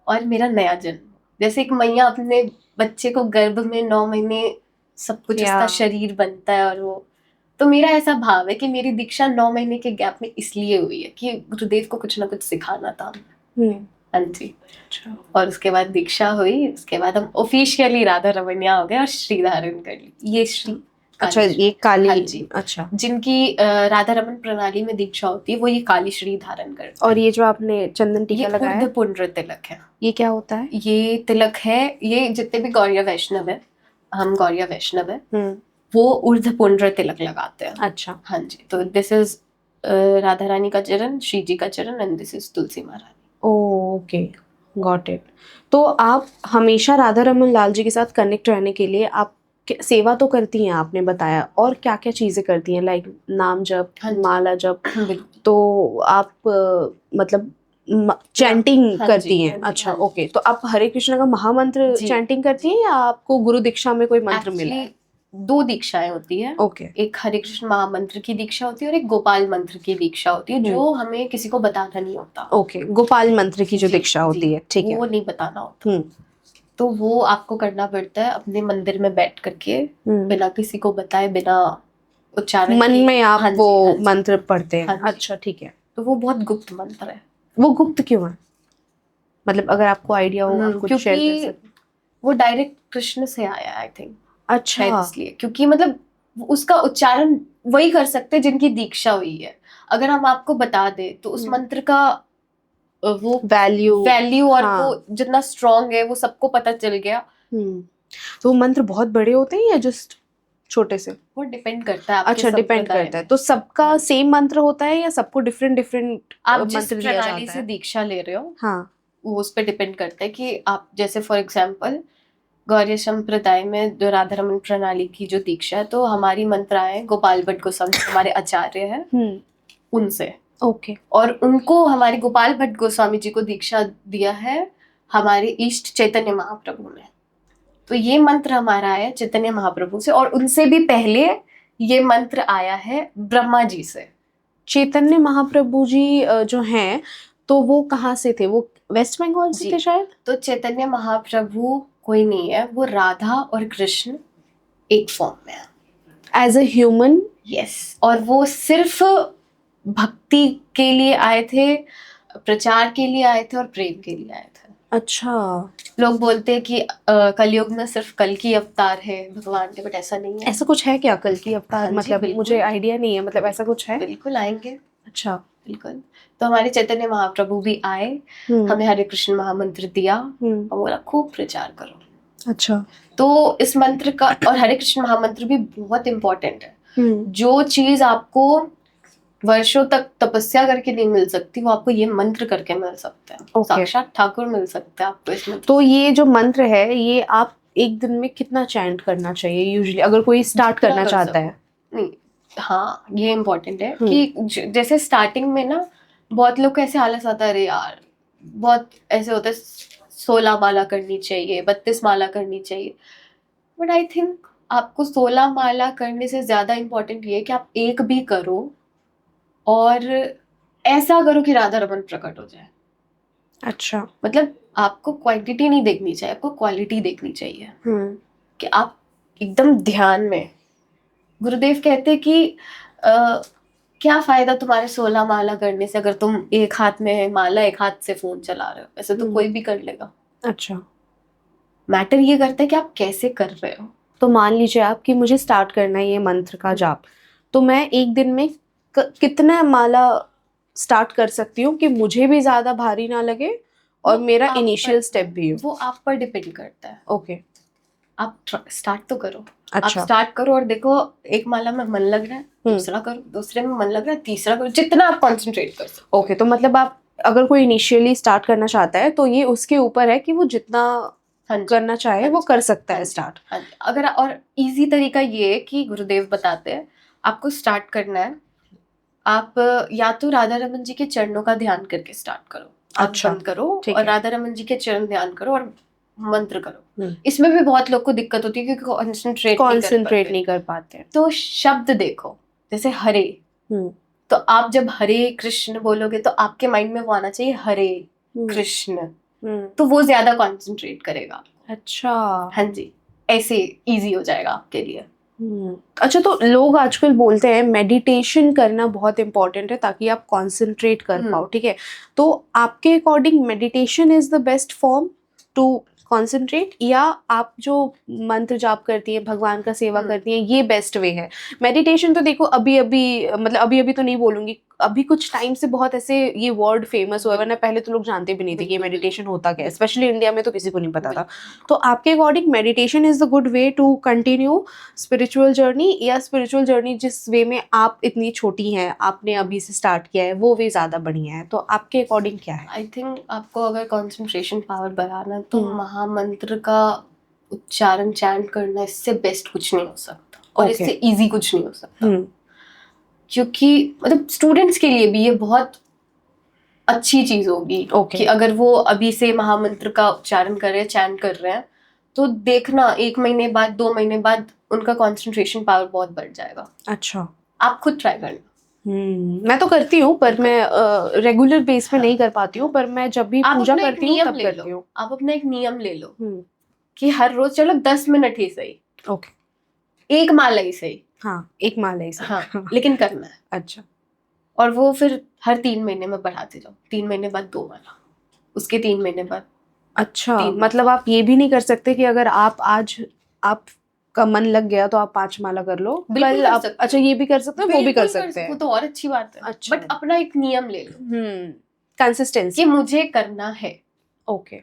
और मेरा नया जन्म। जैसे एक मैया अपने बच्चे को गर्भ में 9 महीने सब कुछ उसका शरीर बनता है, और वो, तो मेरा ऐसा भाव है कि मेरी दीक्षा 9 महीने के गैप में इसलिए हुई है कि गुरुदेव को कुछ ना कुछ सिखाना था। हाँ जी। अच्छा। और उसके बाद दीक्षा हुई, उसके बाद हम ऑफिशियली राधा रमनिया हो गए और श्री धारण कर ली। ये श्री अच्छा, ये काली। हाँ जी। अच्छा। जिनकी राधा रमन प्रणाली में दीक्षा होती है, वो ये काली श्री धारण करते हैं। और ये जो आपने चंदन टीका लगाया है, ऊर्ध्व पुंड्र तिलक है। ये क्या होता है? ये तिलक है, ये जितने भी गौरिया वैष्णव है, हम गौरिया वैष्णव है, वो ऊर्ध्व पुंड्र तिलक लगाते हैं। अच्छा। हाँ जी। तो दिस इज राधा रानी का चरण, श्री जी का चरण, एंड दिस इज तुलसी महारानी। Okay, got it. तो आप हमेशा राधा रमन लाल जी के साथ कनेक्ट रहने के लिए आप सेवा तो करती हैं, आपने बताया, और क्या क्या चीजें करती हैं, लाइक नाम जप, माला जप, तो आप मतलब चैंटिंग करती हैं? अच्छा, ओके। तो आप हरे कृष्ण का महामंत्र चैंटिंग करती हैं, या आपको गुरु दीक्षा में कोई मंत्र मिला है? 2 दीक्षाएं होती है। ओके। एक हरे कृष्ण महामंत्र की दीक्षा होती है, और एक गोपाल मंत्र की दीक्षा होती है, जो हमें किसी को बताना नहीं होता। ओके, गोपाल मंत्र की जो दीक्षा होती है, ठीक है, वो नहीं बताना होता। तो वो आपको करना पड़ता है अपने मंदिर में बैठ करके, बिना किसी को बताए, बिना उच्चारण, मन में आप वो मंत्र पढ़ते हैं। अच्छा, ठीक है। तो वो बहुत गुप्त मंत्र है। वो गुप्त क्यों है? मतलब अगर आपको आइडिया हो, आप कुछ शेयर कर सकते हैं? वो डायरेक्ट कृष्ण से आया है, आई थिंक। अच्छा, इसलिए क्योंकि मतलब उसका उच्चारण वही कर सकते हैं जिनकी दीक्षा हुई है। अगर हम आपको बता दे तो उस मंत्र का वो वैल्यू और वो जितना स्ट्रॉन्ग है, वो सबको पता चल गया। तो मंत्र बहुत बड़े होते हैं या जस्ट छोटे से? वो डिपेंड करता है आपके। अच्छा, डिपेंड करता है। तो सबका सेम मंत्र होता है या सबको डिफरेंट डिफरेंट आप जिस प्रणाली से दीक्षा ले रहे हो, हाँ, वो उस पर डिपेंड करता है कि आप, जैसे फॉर एग्जाम्पल गौड़ीय संप्रदाय में जो राधा रमन प्रणाली की जो दीक्षा है, तो हमारी मंत्राएं गोपाल भट्ट गोस्वामी हमारे आचार्य हैं, उनसे। ओके। और उनको हमारे गोपाल भट्ट गोस्वामी जी को दीक्षा दिया है हमारे इष्ट चैतन्य महाप्रभु ने। तो ये मंत्र हमारा आया चैतन्य महाप्रभु से, और उनसे भी पहले ये मंत्र आया है ब्रह्मा जी से। चैतन्य महाप्रभु जी जो हैं, तो वो कहाँ से थे? वो वेस्ट बंगाल से थे शायद। तो चैतन्य महाप्रभु कोई नहीं है, वो राधा और कृष्ण एक फॉर्म में है, एज अ ह्यूमन। यस। और वो सिर्फ भक्ति के लिए आए थे, प्रचार के लिए आए थे, और प्रेम के लिए आए थे। अच्छा। लोग बोलते हैं कि कलयुग में सिर्फ कल की अवतार है भगवान के, बट ऐसा नहीं है। ऐसा कुछ है क्या, कल की अवतार? मतलब मुझे आइडिया नहीं है, मतलब ऐसा कुछ है? बिल्कुल आएंगे। अच्छा, बिल्कुल। तो हमारे चैतन्य महाप्रभु भी आए, हमें हरे कृष्ण महामंत्र दिया, और बोला खूब प्रचार करो। अच्छा। तो इस मंत्र का, और हरे कृष्ण महामंत्र भी बहुत इंपॉर्टेंट है। जो चीज आपको वर्षों तक तपस्या करके नहीं मिल सकती, वो आपको ये मंत्र करके मिल सकते हैं। Okay. साक्षात ठाकुर मिल सकते हैं आपको इसमें। तो ये जो मंत्र है ये आप एक दिन में कितना चैंट करना चाहिए यूजुअली, अगर कोई स्टार्ट जितना करना कर चाहता सको। है? नहीं, हाँ ये इम्पोर्टेंट है कि जैसे स्टार्टिंग में ना बहुत लोग को ऐसे आलस आता है, अरे यार बहुत ऐसे होता है 16 माला करनी चाहिए, 32 माला करनी चाहिए, बट आई थिंक आपको 16 माला करने से ज्यादा इम्पोर्टेंट ये है कि आप एक भी करो और ऐसा करो कि राधा रमन प्रकट हो जाए। अच्छा। मतलब आपको क्वांटिटी नहीं देखनी चाहिए, आपको क्वालिटी देखनी चाहिए कि आप एकदम ध्यान में। गुरुदेव कहते कि क्या फायदा तुम्हारे 16 माला करने से अगर तुम एक हाथ में माला एक हाथ से फोन चला रहे हो, ऐसे तो कोई भी कर लेगा। अच्छा। मैटर ये करता है कि आप कैसे कर रहे हो। तो मान लीजिए आप कि मुझे स्टार्ट करना है ये मंत्र का जाप, तो मैं एक दिन में कितना माला स्टार्ट कर सकती हूँ कि मुझे भी ज्यादा भारी ना लगे और वो मेरा आप इनिशियल पर- स्टेप भी हो? वो आप पर डिपेंड करता है। ओके। आप स्टार्ट तो करो। आप अच्छा। स्टार्ट करो और देखो एक माला में मन लग रहा है, दूसरा करो, दूसरे में मन लग रहा है, तीसरा करो, जितना आप कंसंट्रेट कर सकते हो। ओके, तो मतलब आप अगर कोई इनिशियली स्टार्ट करना चाहता है तो ये उसके ऊपर है कि वो जितना हाँ जी, करना चाहे हाँ वो जी, कर सकता हाँ है जी, स्टार्ट। हाँ जी। अगर और इजी तरीका ये है कि गुरुदेव बताते हैं आपको स्टार्ट करना है, आप या तो राधा रमन जी के चरणों का ध्यान करके स्टार्ट करो। आप अच्छा, बंद करो ठीक और है। राधा रमन जी के चरण ध्यान करो और मंत्र करो। इसमें भी बहुत लोग को दिक्कत होती है क्योंकि कॉन्सेंट्रेट नहीं कर पाते। तो शब्द देखो, जैसे हरे, तो आप जब हरे कृष्ण बोलोगे तो आपके माइंड में वो आना चाहिए हरे कृष्ण, तो वो ज्यादा कंसंट्रेट करेगा। अच्छा। हाँ जी, ऐसे इजी हो जाएगा आपके लिए। अच्छा, तो लोग आजकल बोलते हैं मेडिटेशन करना बहुत इंपॉर्टेंट है ताकि आप कंसंट्रेट कर पाओ, ठीक है? तो आपके according meditation is the best form to concentrate, या आप जो मंत्र जाप करती हैं, भगवान का सेवा करती हैं, ये बेस्ट वे है? मेडिटेशन तो देखो अभी अभी, मतलब अभी अभी तो नहीं बोलूंगी, अभी कुछ टाइम से बहुत ऐसे ये वर्ड फेमस हुआ है, वरना पहले तो लोग जानते भी नहीं थे कि ये मेडिटेशन होता क्या है, स्पेशली इंडिया में तो किसी को नहीं पता था। तो आपके according meditation is the good way to continue spiritual journey, या स्पिरिचुअल जर्नी जिस वे में आप इतनी छोटी हैं, आपने अभी से स्टार्ट किया है, वो वे ज़्यादा बढ़िया है? तो आपके अकॉर्डिंग क्या है? आई थिंक आपको अगर कंसंट्रेशन पावर बढ़ाना है तो महामंत्र का उच्चारण चैंट करना, इससे बेस्ट कुछ नहीं हो सकता और इससे इजी कुछ नहीं हो सकता। क्योंकि मतलब स्टूडेंट्स के लिए भी ये बहुत अच्छी चीज होगी कि अगर वो अभी से महामंत्र का उच्चारण कर रहे हैं, चैंट कर रहे हैं, तो देखना 1 महीने बाद 2 महीने बाद उनका कंसंट्रेशन पावर बहुत बढ़ जाएगा। अच्छा। आप खुद ट्राई करना। मैं तो करती हूँ पर मैं रेगुलर बेस पे नहीं कर पाती हूँ, पर मैं जब भी पूजा करती हूँ तब करती हूँ। आप अपना एक नियम ले लो कि हर रोज चलो 10 मिनट ही सही, ओके, एक माला ही सही, हाँ एक माला ही सही, हाँ लेकिन करना है। अच्छा। और वो फिर हर 3 महीने में बढ़ाते जाओ, 3 महीने बाद 2 माला, उसके 3 महीने बाद। अच्छा, मतलब आप ये भी नहीं कर सकते कि अगर आप आज आप का मन लग गया तो आप 5 माला कर लो, कल आप, अच्छा ये भी कर सकते हैं, वो भी कर सकते हैं, वो तो और अच्छी बात है। अच्छा, बट अपना एक नियम ले लो, कंसिस्टेंसी कि मुझे करना है, ओके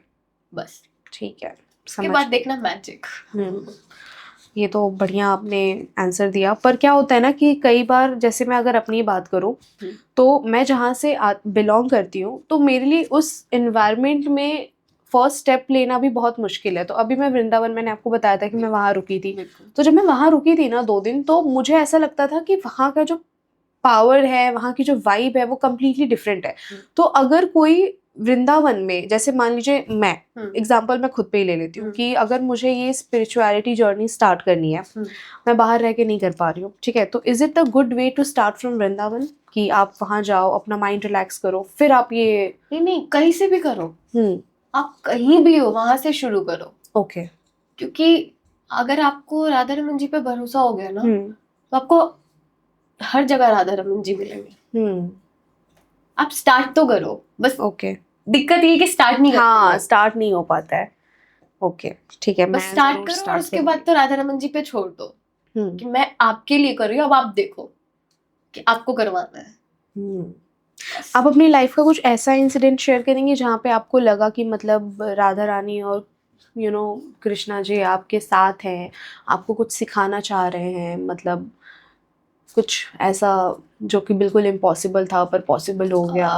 बस, ठीक है, उसके बाद देखना मैजिक। ये तो बढ़िया आपने आंसर दिया। पर क्या होता है ना कि कई बार, जैसे मैं अगर अपनी बात करूं, तो मैं जहाँ से बिलोंग करती हूँ, तो मेरे लिए उस एनवायरनमेंट में फर्स्ट स्टेप लेना भी बहुत मुश्किल है। तो अभी मैं वृंदावन, मैंने आपको बताया था कि मैं वहाँ रुकी थी, तो जब मैं वहाँ रुकी थी ना 2 दिन, तो मुझे ऐसा लगता था कि वहाँ का जो पावर है, वहाँ की जो वाइब है, वो कम्प्लीटली डिफरेंट है। तो अगर कोई वृंदावन में, जैसे मान लीजिए मैं एग्जाम्पल मैं खुद पे ही ले लेती हूँ कि अगर मुझे ये स्पिरिचुअलिटी जर्नी स्टार्ट करनी है, मैं बाहर रह के नहीं कर पा रही हूँ, ठीक है, तो is it the good way to start from Vrindavan कि आप वहाँ जाओ, अपना माइंड रिलैक्स करो, फिर आप ये? नहीं, कहीं से भी करो, आप कहीं भी हो वहां से शुरू करो। ओके। क्योंकि अगर आपको राधा रमन जी पे भरोसा हो गया ना, तो आपको हर जगह राधा रमन जी मिलेंगे। आप स्टार्ट तो करो बस। ओके। दिक्कत ये कि स्टार्ट नहीं करते, हाँ स्टार्ट नहीं हो पाता है। ओके ठीक है, बस मैं स्टार्ट करो और उसके बाद तो राधा रमन जी पे छोड़ दो कि मैं आपके लिए कर रही हूँ, अब आप देखो कि आपको करवाना है। आप अपनी लाइफ का कुछ ऐसा इंसिडेंट शेयर करेंगे जहाँ पे आपको लगा कि मतलब राधा रानी और कृष्णा जी आपके साथ हैं, आपको कुछ सिखाना चाह रहे हैं, मतलब कुछ ऐसा जो कि बिल्कुल इम्पॉसिबल था पर पॉसिबल हो गया?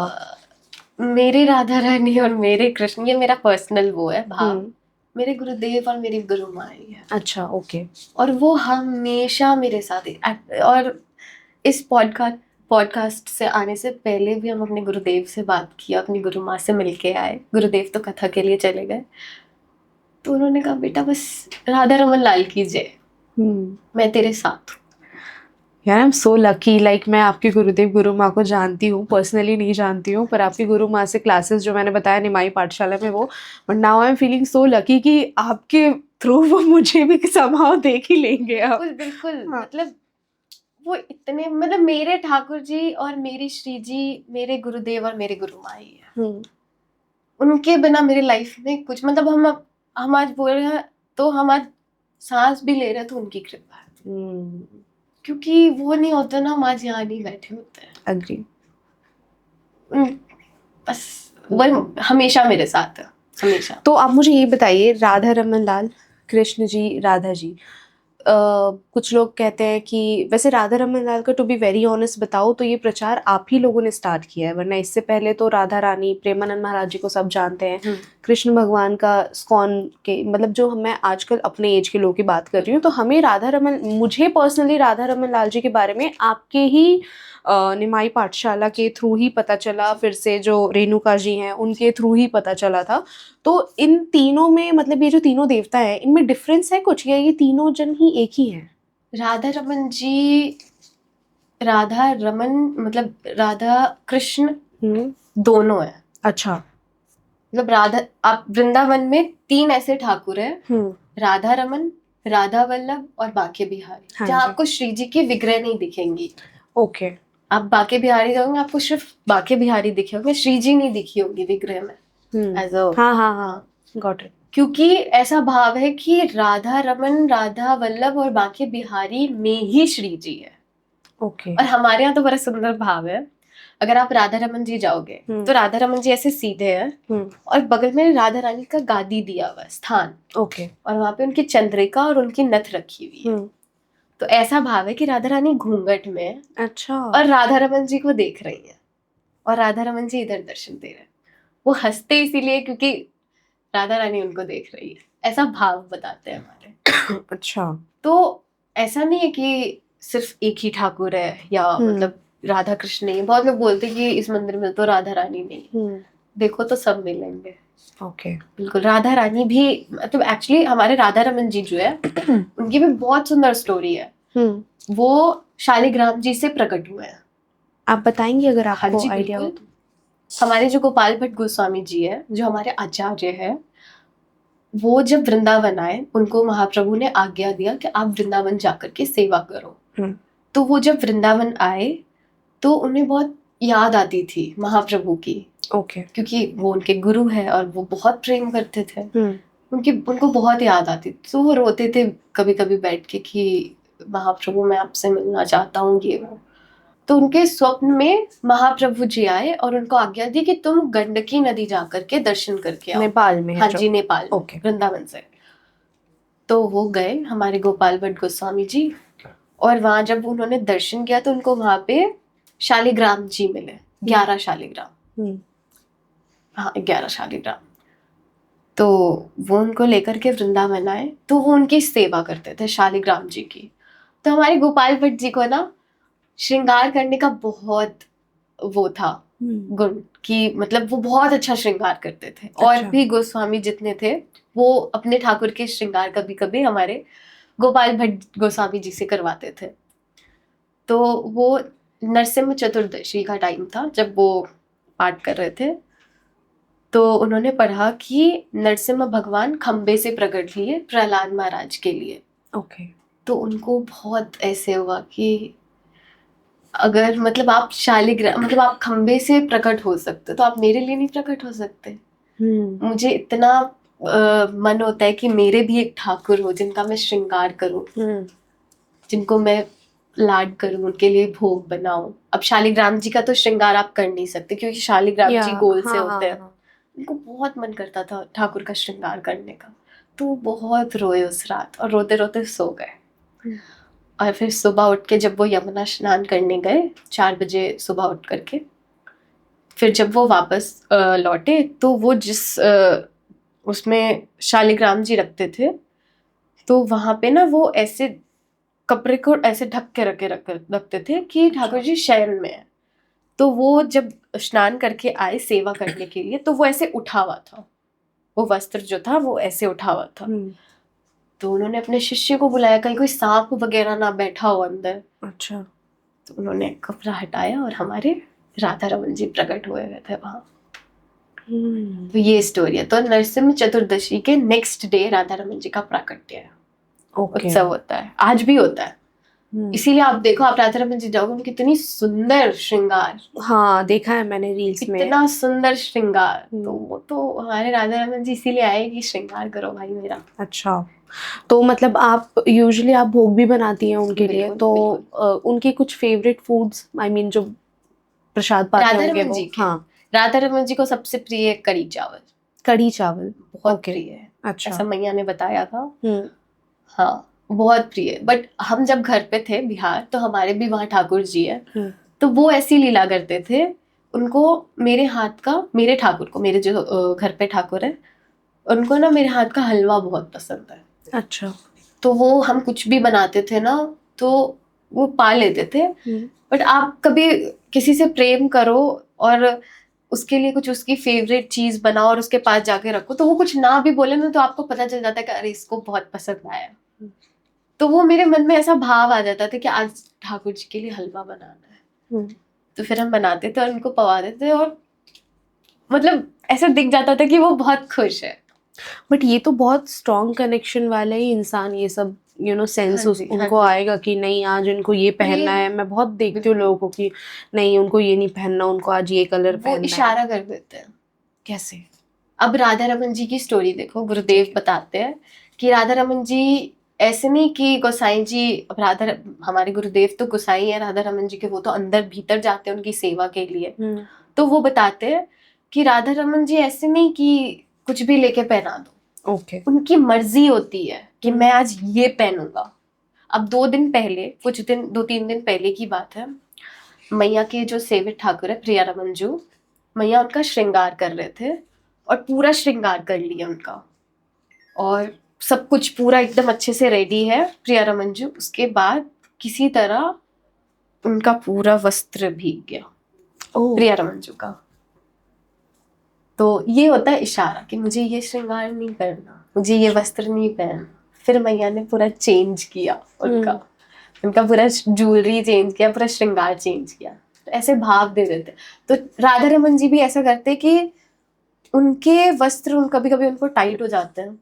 मेरे राधा रानी और मेरे कृष्ण, ये मेरा पर्सनल वो है भाव। हम्म, मेरे गुरुदेव और मेरी गुरु माई है, अच्छा, ओके। और वो हमेशा मेरे साथ ही। और इस पॉडकास्ट से आने से पहले भी हम अपने गुरुदेव से बात किया, अपनी गुरु माँ से मिलके आए। गुरुदेव तो कथा के लिए चले गए, तो उन्होंने कहा बेटा बस राधा रमन लाल की जय, मैं तेरे साथ हूँ। यार I am so lucky, like मैं आपके गुरुदेव गुरु माँ को जानती हूँ, पर्सनली नहीं जानती हूँ, पर आपकी गुरु माँ से क्लासेस जो मैंने बताया निमाई पाठशाला में वो, but now I am feeling so lucky कि आपके थ्रू वो मुझे भी समहाउ देख ही लेंगे अब। बिल्कुल बिल्कुल, हाँ। मतलब वो इतने, मतलब मेरे ठाकुर जी और मेरी श्री जी मेरे गुरुदेव और मेरे गुरु माँ ही है। उनके बिना मेरी लाइफ में कुछ, मतलब हम आज बोल रहे हैं तो हम आज सांस भी ले रहे हैं तो उनकी कृपा है, क्योंकि वो नहीं होता ना हम आज यहाँ नहीं बैठे होते हैं। अग्री। बस वो हमेशा मेरे साथ है, हमेशा। तो आप मुझे ये बताइए, राधा रमन लाल, कृष्ण जी, राधा जी, कुछ लोग कहते हैं कि वैसे राधा रमन लाल का, टू बी वेरी ऑनेस्ट बताओ तो ये प्रचार आप ही लोगों ने स्टार्ट किया है, वरना इससे पहले तो राधा रानी, प्रेमानंद महाराज जी को सब जानते हैं। कृष्ण भगवान का स्कॉन के, मतलब जो मैं आजकल अपने एज के लोगों की बात कर रही हूँ, तो हमें मुझे पर्सनली राधा रमन लाल जी के बारे में आपके ही निमाई पाठशाला के थ्रू ही पता चला, फिर से जो रेणुका जी हैं उनके थ्रू ही पता चला था। तो इन तीनों में, मतलब ये जो तीनों देवता हैं, इनमें डिफरेंस है कुछ, या ये तीनों जन ही एक ही हैं? राधा रमन जी, राधा रमन मतलब राधा कृष्ण दोनों है। अच्छा। मतलब राधा, आप वृंदावन में 3 ऐसे ठाकुर हैं, राधा रमन, राधा वल्लभ और बाके बिहारी, हाँ जहाँ जी। आपको श्री जी की विग्रह नहीं दिखेंगी। ओके। आप बाके बिहारी जाओगे, आपको सिर्फ बाके बिहारी दिखे होंगे, श्री जी नहीं दिखी होगी विग्रह में। एज अ, हाँ हाँ हाँ, गॉट इट। क्योंकि ऐसा भाव है कि राधा रमन, राधा वल्लभ और बाके बिहारी में ही श्री जी है। ओके। और हमारे यहाँ तो बड़ा सुंदर भाव है। अगर आप राधा रमन जी जाओगे तो राधा रमन जी ऐसे सीधे हैं, और बगल में राधा रानी का गादी दिया हुआ है, स्थान। ओके। और वहां पे उनकी चंद्रिका और उनकी नथ रखी हुई है। तो ऐसा भाव है कि राधा रानी घूंघट में है, अच्छा। और राधा रमन जी को देख रही है, और राधा रमन जी इधर दर्शन दे रहे हैं। वो हंसते इसीलिए क्योंकि राधा रानी उनको देख रही है, ऐसा भाव बताते हैं हमारे। अच्छा। तो ऐसा नहीं है कि सिर्फ एक ही ठाकुर है, या मतलब राधा कृष्ण नहीं है। बहुत लोग बोलते हैं कि इस मंदिर में तो राधा रानी नहीं, देखो तो सब मिलेंगे। ओके। बिल्कुल, राधा रानी भी, मतलब एक्चुअली हमारे राधा रमन जी जो है उनकी भी बहुत सुंदर स्टोरी है। वो शालिग्राम जी से प्रकट हुए हैं। आप बताएंगे अगर हाँ आपको जी आइडिया हो बिल्कुल। तो? हमारे जो गोपाल भट्ट गोस्वामी जी है, जो हमारे आचार्य है, वो जब वृंदावन आए, उनको महाप्रभु ने आज्ञा दिया कि आप वृंदावन जाकर के सेवा करो। तो वो जब वृंदावन आए तो उन्हें बहुत याद आती थी महाप्रभु की। ओके। क्योंकि वो उनके गुरु है और वो बहुत प्रेम करते थे। उनको बहुत याद आती थी, तो वो रोते थे कभी कभी बैठ के कि महाप्रभु मैं आपसे मिलना चाहता हूँ, ये वो। तो उनके स्वप्न में महाप्रभु जी आए और उनको आज्ञा दी कि तुम गंडकी नदी जाकर के दर्शन करके आओ। नेपाल में है हाँ जो? जी, नेपाल में, ओके। वृंदावन से। तो वो गए हमारे गोपाल भट्ट गोस्वामी जी, और वहां जब उन्होंने दर्शन किया तो उनको वहां पे शालिग्राम जी मिले, 11 शालिग्राम। हाँ, 11 शालिग्राम। तो वो उनको लेकर के वृंदावन आए, तो वो उनकी सेवा करते थे शालिग्राम जी की। तो हमारे गोपाल भट्ट जी को ना श्रृंगार करने का बहुत वो था गुण, कि मतलब वो बहुत अच्छा श्रृंगार करते थे। और अच्छा। भी गोस्वामी जितने थे वो अपने ठाकुर के श्रृंगार कभी कभी हमारे गोपाल भट्ट गोस्वामी जी से करवाते थे। तो वो नरसिम्हा चतुर्दशी का टाइम था जब वो पाठ कर रहे थे, तो उन्होंने पढ़ा कि नरसिम्हा भगवान खंबे से प्रकट हुए प्रहलाद महाराज के लिए। ओके। तो उनको बहुत ऐसे हुआ कि अगर मतलब आप शालिग्राम, मतलब आप खंबे से प्रकट हो सकते तो आप मेरे लिए नहीं प्रकट हो सकते। मुझे इतना मन होता है कि मेरे भी एक ठाकुर हो जिनका मैं श्रृंगार करूं, जिनको मैं लाड करूं, उनके लिए भोग बनाऊं। अब शालिग्राम जी का तो श्रृंगार आप कर नहीं सकते क्योंकि शालिग्राम जी गोल से होते हैं। उनको बहुत मन करता था ठाकुर का श्रृंगार करने का, तो वो बहुत रोए उस रात और रोते रोते सो गए। और फिर सुबह उठ के जब वो यमुना स्नान करने गए 4 बजे सुबह उठ करके, फिर जब वो वापस लौटे तो वो जिस उसमें शालिग्राम जी रखते थे, तो वहां पे ना वो ऐसे कपड़े को ऐसे ढक के रखते थे कि ठाकुर जी शयन में है। तो वो जब स्नान करके आए सेवा करने के लिए, तो वो ऐसे उठा हुआ था, वो वस्त्र जो था वो ऐसे उठा हुआ था। तो उन्होंने अपने शिष्य को बुलाया, कहीं कोई सांप वगैरह ना बैठा हो अंदर। अच्छा। तो उन्होंने कपड़ा हटाया और हमारे राधा रमन जी प्रकट हुए थे वहां। तो ये स्टोरी है। तो नरसिंह चतुर्दशी के नेक्स्ट डे राधा रमन जी का प्राकट्य है, उत्सव होता है, आज भी होता है। इसीलिए आप देखो, आप राधा रमन जी जाओगे, उनकी इतनी सुंदर श्रृंगार, हाँ देखा है मैंने रील्स में, इतना सुंदर श्रृंगार। तो वो तो हमारे राधा रमन जी इसीलिए आए कि श्रृंगार करो भाई मेरा। अच्छा, तो मतलब आप यूजुअली आप भोग भी बनाती हैं उनके लिए, तो उनके कुछ फेवरेट फूड्स, आई मीन जो प्रसाद पाते हैं उनके वो? हाँ, राधा रमन जी को सबसे प्रिय है कढ़ी चावल। कढ़ी चावल बहुत प्रिय है। अच्छा, ऐसा मैया ने बताया था। हाँ, बहुत प्रिय। बट हम जब घर पे थे बिहार, तो हमारे भी वहाँ ठाकुर जी है, तो वो ऐसी लीला करते थे, उनको मेरे हाथ का, मेरे ठाकुर को, मेरे जो घर पे ठाकुर है, उनको ना मेरे हाथ का हलवा बहुत पसंद है। अच्छा। तो वो हम कुछ भी बनाते थे ना, तो वो पा लेते थे। बट आप कभी किसी से प्रेम करो और उसके लिए कुछ उसकी फेवरेट चीज बनाओ और उसके पास जाके रखो, तो वो कुछ ना भी बोले ना, तो आपको पता चल जाता है कि अरे इसको बहुत पसंद आया। तो वो मेरे मन में ऐसा भाव आ जाता था कि आज ठाकुर जी के लिए हलवा बनाना है। तो फिर हम बनाते थे और उनको पवा देते थे, और मतलब ऐसा दिख जाता था कि वो बहुत खुश है। बट ये तो बहुत स्ट्रॉन्ग कनेक्शन वाले ही इंसान ये सब सेंस उनको आएगा कि नहीं आज इनको ये पहनना है। मैं बहुत देखती हूँ लोगों को कि नहीं उनको ये नहीं पहनना, उनको आज ये कलर पहनना है। वो इशारा कर देते हैं। कैसे? अब राधा रमन जी की स्टोरी देखो, गुरुदेव बताते हैं कि राधा रमन जी ऐसे नहीं कि गोसाई जी, हमारे गुरुदेव तो गोसाई है, राधा रमन जी के वो तो अंदर भीतर जाते हैं उनकी सेवा के लिए। तो वो बताते हैं कि राधा रमन जी ऐसे नहीं कि कुछ भी लेके पहना दो। उनकी मर्जी होती है कि मैं आज ये पहनूंगा। अब 2-3 दिन पहले की बात है, मैया के जो सेवित ठाकुर है प्रिया रमन जी, मैया उनका श्रृंगार कर रहे थे और पूरा श्रृंगार कर लिया उनका, और सब कुछ पूरा एकदम अच्छे से रेडी है प्रिया रमन जी। उसके बाद किसी तरह उनका पूरा वस्त्र भीग गया, प्रिया रमन जी का। तो ये होता है इशारा कि मुझे ये श्रृंगार नहीं करना, मुझे ये वस्त्र नहीं पहनना। फिर मैया ने पूरा चेंज किया उनका पूरा ज्वेलरी चेंज किया, पूरा श्रृंगार चेंज किया। तो ऐसे भाव दे देते। तो राधा रमन जी भी ऐसा करते कि उनके वस्त्र कभी कभी उनको टाइट हो जाते हैं,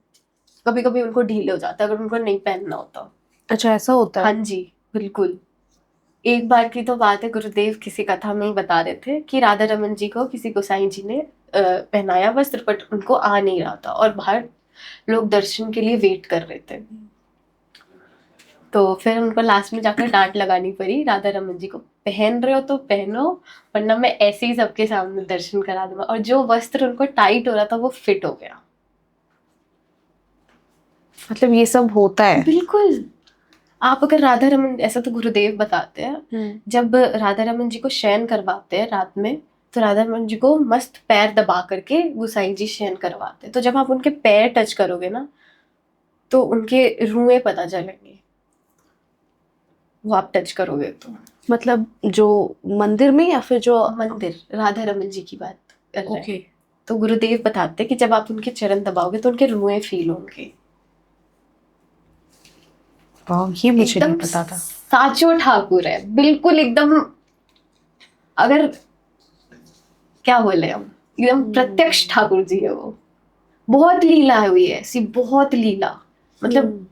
कभी कभी उनको ढीले हो जाते हैं अगर उनको नहीं पहनना होता। अच्छा, ऐसा होता है? हाँ जी, बिल्कुल। एक बार की तो बात है, गुरुदेव किसी कथा में ही बता रहे थे कि राधा रमन जी को किसी गोसाई जी ने पहनाया वस्त्र, बट उनको आ नहीं रहा था और बाहर लोग दर्शन के लिए वेट कर रहे थे। तो फिर उनको लास्ट में जाकर डांट लगानी पड़ी राधा रमन जी को, पहन रहे हो तो पहनो, वरना मैं ऐसे ही सबके सामने दर्शन करा दूंगा। और जो वस्त्र उनको टाइट हो रहा था वो फिट हो गया। मतलब ये सब होता है? बिल्कुल। आप अगर राधा रमन, ऐसा तो गुरुदेव बताते हैं, जब राधा रमन जी को शयन करवाते हैं रात में, तो राधा रमन जी को मस्त पैर दबा करके गोसाई जी शयन करवाते हैं। तो जब आप उनके पैर टच करोगे ना, तो उनके रुएं पता चलेंगे, वो आप टच करोगे तो। मतलब जो मंदिर में या फिर जो मंदिर, राधा रमन जी की बात कर रहे हैं। तो गुरुदेव बताते हैं कि जब आप उनके चरण दबाओगे तो उनके रुएं फील होंगे। ये मुझे नहीं पता था। साचो ठाकुर है, बिल्कुल एकदम, अगर क्या बोले हम, एकदम प्रत्यक्ष ठाकुर जी है वो। बहुत लीला हुई है ऐसी, बहुत लीला। मतलब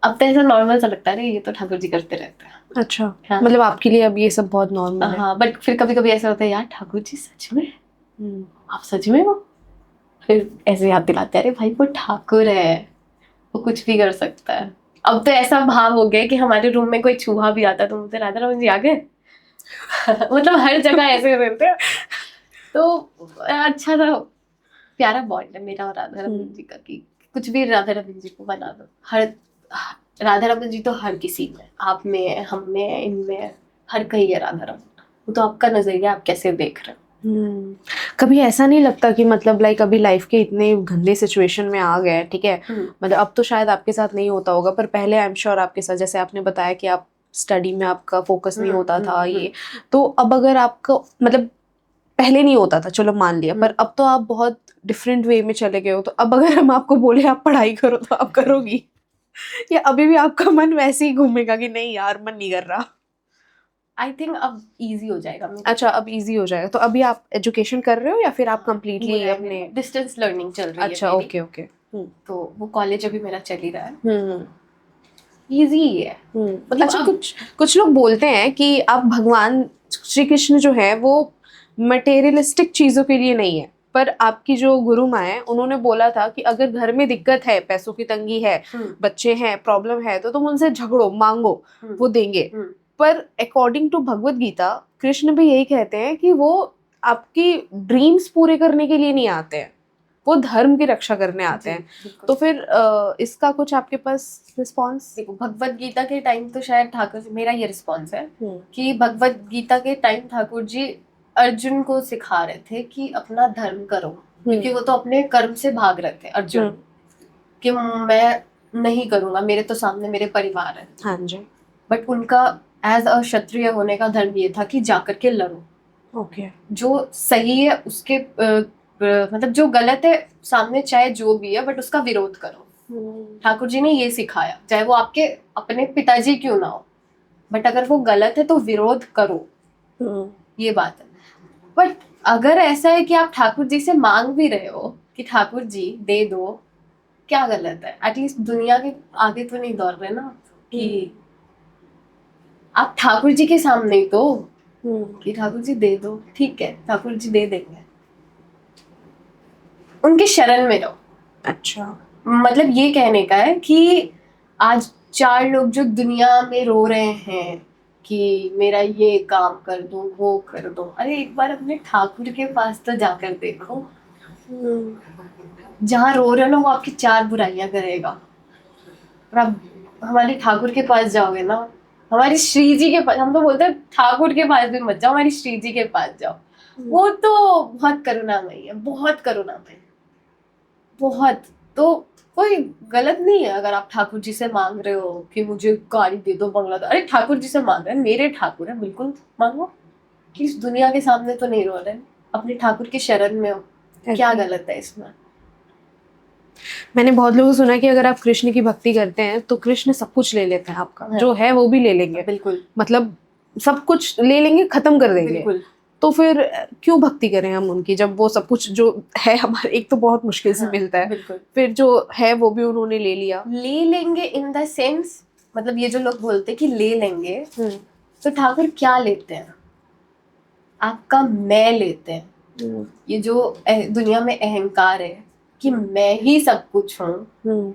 अब तो ऐसा नॉर्मल सा लगता है, ये तो ठाकुर जी करते रहते हैं। अच्छा, हाँ। मतलब आपके लिए अब ये सब बहुत नॉर्मल है? हाँ, बट फिर कभी कभी ऐसा होता है, यार ठाकुर जी सच में, आप सच में हो। फिर ऐसे याद दिलाते हैं, अरे भाई वो ठाकुर है, वो कुछ भी कर सकता है। अब तो ऐसा भाव हो गया कि हमारे रूम में कोई चूहा भी आता है तो मुझे राधा रमन जी आ गए। मतलब हर जगह ऐसे रहते हैं। तो अच्छा सा प्यारा बॉन्ड है मेरा और राधा रमन जी का, कि कुछ भी राधा रमन जी को बना दो, हर राधा रमन जी तो हर किसी में, आप में है, हम में है, इनमें है, हर कहीं है राधा रमन। वो तो आपका नजरिया, आप कैसे देख रहे हो। कभी ऐसा नहीं लगता कि मतलब लाइक अभी लाइफ के इतने गंदे सिचुएशन में आ गए, ठीक है, मतलब अब तो शायद आपके साथ नहीं होता होगा, पर पहले आई एम श्योर आपके साथ, जैसे आपने बताया कि आप स्टडी में आपका फोकस नहीं होता था ये, तो अब अगर आपको मतलब पहले नहीं होता था, चलो मान लिया, पर अब तो आप बहुत डिफरेंट वे में चले गए हो, तो अब अगर हम आपको बोले आप पढ़ाई करो तो आप करोगी, या अभी भी आपका मन वैसे ही घूमेगा कि नहीं यार मन नहीं कर रहा? आई थिंक अब इजी हो जाएगा मेरे अच्छा, अब इजी हो जाएगा। तो अभी आप एजुकेशन कर रहे हो या फिर आप कंप्लीटली अपने डिस्टेंस लर्निंग चल रही है अच्छा मेरी। ओके ओके तो वो कॉलेज अभी मेरा चल ही रहा है, हम्म इजी ही है। मतलब अच्छा, कुछ लोग बोलते हैं कि आप भगवान श्री कृष्ण जो है वो मटेरियलिस्टिक चीजों के लिए नहीं है, पर आपकी जो गुरु माँ है उन्होंने बोला था कि अगर घर में दिक्कत है, पैसों की तंगी है, बच्चे हैं, प्रॉब्लम है, तो तुम उनसे झगड़ो, मांगो, वो देंगे। पर अकॉर्डिंग टू भगवत गीता कृष्ण भी यही कहते हैं कि वो आपकी ड्रीम्स पूरे करने के लिए नहीं आते हैं, वो धर्म की रक्षा करने आते हैं। तो फिर इसका कुछ आपके पास रिस्पॉन्स? देखो, भगवत गीता के टाइम तो शायद ठाकुर जी, मेरा ये रिस्पॉन्स है कि भगवत गीता के टाइम ठाकुर जी अर्जुन को सिखा रहे थे कि अपना धर्म करो, क्योंकि वो तो अपने कर्म से भाग रहे थे अर्जुन, कि मैं नहीं करूंगा, मेरे तो सामने मेरे परिवार है। हाँ जी। बट उनका एज अ क्षत्रिय होने का धर्म ये था कि जाकर के लड़ो। ओके। जो सही है उसके मतलब जो गलत है सामने चाहे जो भी है, बट उसका विरोध करो। ठाकुर जी ने ये सिखाया, चाहे वो आपके अपने पिताजी क्यों ना हो, बट अगर वो गलत है तो विरोध करो, ये बात है। बट अगर ऐसा है कि आप ठाकुर जी से मांग भी रहे हो कि ठाकुर जी दे दो, क्या गलत है? एटलीस्ट दुनिया के आगे तो नहीं दौड़ रहे ना कि आप ठाकुर जी के सामने ही तो कि ठाकुर जी दे दो, ठीक है ठाकुर जी दे देंगे, उनके शरण में रहो। अच्छा, मतलब ये कहने का है कि आज 4 लोग जो दुनिया में रो रहे हैं कि मेरा ये काम कर दो, वो कर दो, अरे एक बार अपने ठाकुर के पास तो जाकर देखो। जहाँ रो रहे हो ना वो आपकी 4 बुराइयां करेगा, और आप हमारे ठाकुर के पास जाओगे ना, हमारी श्री जी के पास, हम तो बोलते हैं ठाकुर के पास भी मत जाओ, हमारी श्री जी के पास जाओ, वो तो बहुत करुणामयी है, बहुत करुणामयी, बहुत। तो कोई गलत नहीं है अगर आप ठाकुर जी से मांग रहे हो कि मुझे गाड़ी दे दो, बंगला दो, अरे ठाकुर जी से मांग रहे हैं, मेरे ठाकुर है, बिल्कुल मांगो। इस दुनिया के सामने तो नहीं रो रहे, अपने ठाकुर की शरण में हो, क्या गलत है इसमें? मैंने बहुत लोगों को सुना कि अगर आप कृष्ण की भक्ति करते हैं तो कृष्ण सब कुछ ले लेते हैं आपका, जो है वो भी ले लेंगे, बिल्कुल, मतलब सब कुछ ले लेंगे, खत्म कर देंगे। बिल्कुल। तो फिर क्यों भक्ति करें हम उनकी, जब वो सब कुछ जो है हमारे एक तो बहुत मुश्किल से मिलता है, फिर जो है वो भी उन्होंने ले लिया। ले लेंगे इन द सेंस, मतलब ये जो लोग बोलते हैं कि ले लेंगे, तो ठाकुर क्या लेते हैं? आपका मैं लेते हैं। ये जो दुनिया में अहंकार है कि मैं ही सब कुछ हूँ,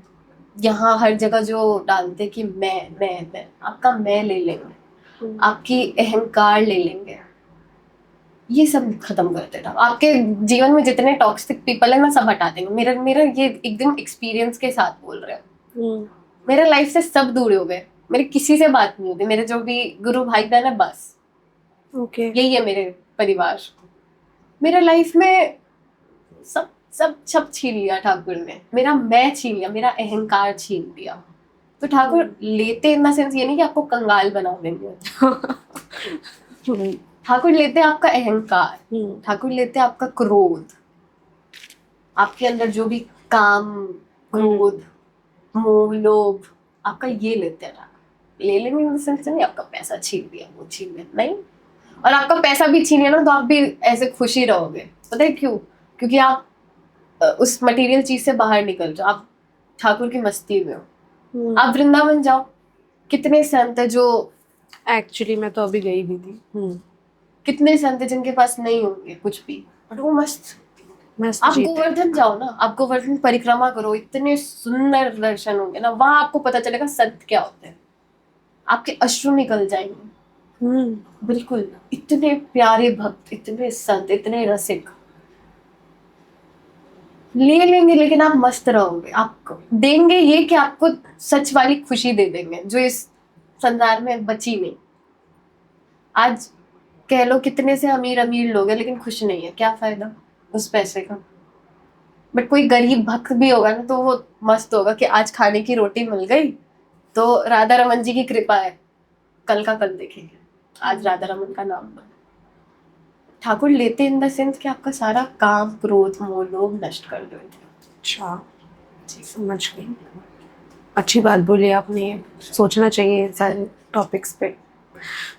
यहाँ हर जगह जो डालते कि मैं, आपका मैं ले लेंगे, आपकी अहंकार ले लेंगे, ये सब खत्म कर देना। आपके जीवन में जितने टॉक्सिक पीपल है ना, सब हटा देंगे। मेरा ये एकदम एक्सपीरियंस के साथ बोल रहे हैं। मेरे लाइफ से सब दूर हो गए, मेरे किसी से बात नहीं होती, मेरे जो भी गुरु भाई बहन है बस यही है मेरे परिवार। मेरे लाइफ में सब सब सब छीन लिया ठाकुर ने, मेरा मैं छीन लिया, मेरा अहंकार छीन लिया। तो ठाकुर लेते इन द सेंस ये नहीं कि आपको कंगाल बना देंगे। ठाकुर लेते आपका अहंकार, ठाकुर लेते आपका क्रोध, आपके अंदर जो भी काम, क्रोध, मोह, लोभ, आपका ये लेते हैं। ले लेंगे इन द सेंस नहीं आपका पैसा छीन लिया, वो छीन लिया नहीं। और आपका पैसा भी छीन लिया ना तो आप भी ऐसे खुश ही रहोगे। पता है क्यों? क्योंकि आप उस मटेरियल चीज से बाहर निकल जाओ, आप ठाकुर की मस्ती में हो। आप वृंदावन जाओ, कितने संत है जो, एक्चुअली मैं तो अभी गई भी थी, कितने संत है जिनके पास नहीं होंगे कुछ भी, बट वो मस्त। आप गोवर्धन जाओ ना, आप गोवर्धन परिक्रमा करो, इतने सुंदर दर्शन होंगे ना, वहां आपको पता चलेगा संत क्या होते हैं। आपके अश्रु निकल जाएंगे। बिल्कुल, इतने प्यारे भक्त, इतने संत, इतने रसिक। ले लेंगे लेकिन आप मस्त रहोगे, आपको देंगे ये कि आपको सच वाली खुशी दे देंगे जो इस संसार में बची नहीं। आज कह लो कितने से अमीर अमीर लोग हैं लेकिन खुश नहीं है, क्या फायदा उस पैसे का। बट कोई गरीब भक्त भी होगा ना तो वो मस्त होगा कि आज खाने की रोटी मिल गई तो राधा रमन जी की कृपा है, कल का कल देखेंगे, आज राधा रमन का नाम बना। ठाकुर लेते इन द सेंस कि आपका सारा काम क्रोध मोह लोभ नष्ट कर दो। अच्छा, समझ गई। अच्छी बात बोली आपने, सोचना चाहिए सारे टॉपिक्स पे।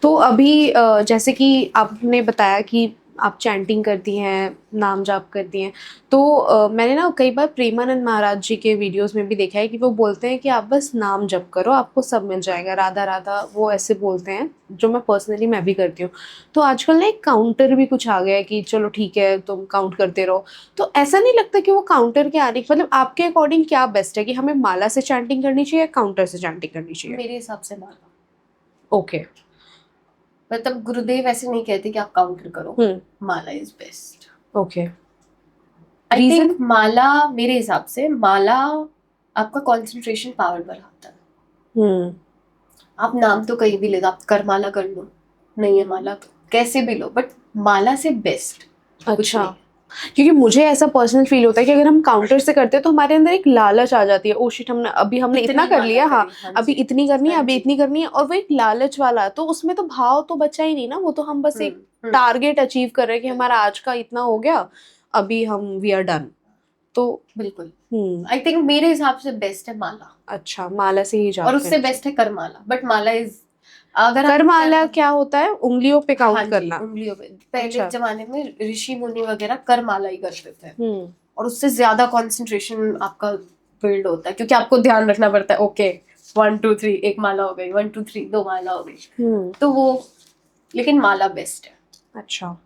तो अभी जैसे कि आपने बताया कि आप चैंटिंग करती हैं, नाम जाप करती हैं, तो मैंने ना कई बार प्रेमानंद महाराज जी के वीडियोस में भी देखा है कि वो बोलते हैं कि आप बस नाम जप करो, आपको सब मिल जाएगा, राधा राधा, वो ऐसे बोलते हैं, जो मैं पर्सनली मैं भी करती हूँ। तो आजकल ना एक काउंटर भी कुछ आ गया है कि चलो ठीक है तुम काउंट करते रहो। तो ऐसा नहीं लगता कि वो काउंटर के आने, मतलब आपके अकॉर्डिंग क्या बेस्ट है कि हमें माला से चैंटिंग करनी चाहिए या काउंटर से चैंटिंग करनी चाहिए? मेरे हिसाब से माला। ओके। मतलब गुरुदेव ऐसे नहीं कहते कि आप काउंटर करो, माला is best. Okay. I Reason? Think माला, मेरे हिसाब से माला आपका कंसंट्रेशन पावर बढ़ाता है। आप नाम तो कहीं भी ले दो, आप कर माला कर लो, नहीं है माला तो कैसे भी लो, बट माला से बेस्ट कुछ अच्छा, नहीं। क्योंकि मुझे ऐसा पर्सनल फील होता है कि अगर हम काउंटर से करते हैं तो हमारे अंदर एक लालच आ जाती है, ओ शिट हमने इतनी इतना कर माला लिया, हाँ करी, हाँ अभी जी, इतनी करनी है, हाँ अभी जी। इतनी करनी है, और वो एक लालच वाला, तो उसमें तो भाव तो बचा ही नहीं ना, वो तो हम बस एक टारगेट अचीव कर रहे हैं कि हमारा आज का इतना हो गया, अभी हम वी आर डन। तो बिल्कुल आई थिंक मेरे हिसाब से बेस्ट है माला, अच्छा, माला से ही जाप और उससे करनी बेस्ट है करमाला। बट माला इज, अगर आप करमाला क्या होता है? उंगलियों पे हाँ काउंट जी, करना? उंगलियों पे। पहले अच्छा। जमाने में ऋषि मुनि वगैरह करमाला ही करते थे, हम्म। और उससे ज्यादा कंसंट्रेशन आपका बिल्ड होता है, क्योंकि आपको ध्यान रखना पड़ता है, ओके 1 2 3 एक माला हो गई, 1 2 3 दो माला हो गई, तो वो, लेकिन माला बेस्ट है। अच्छा,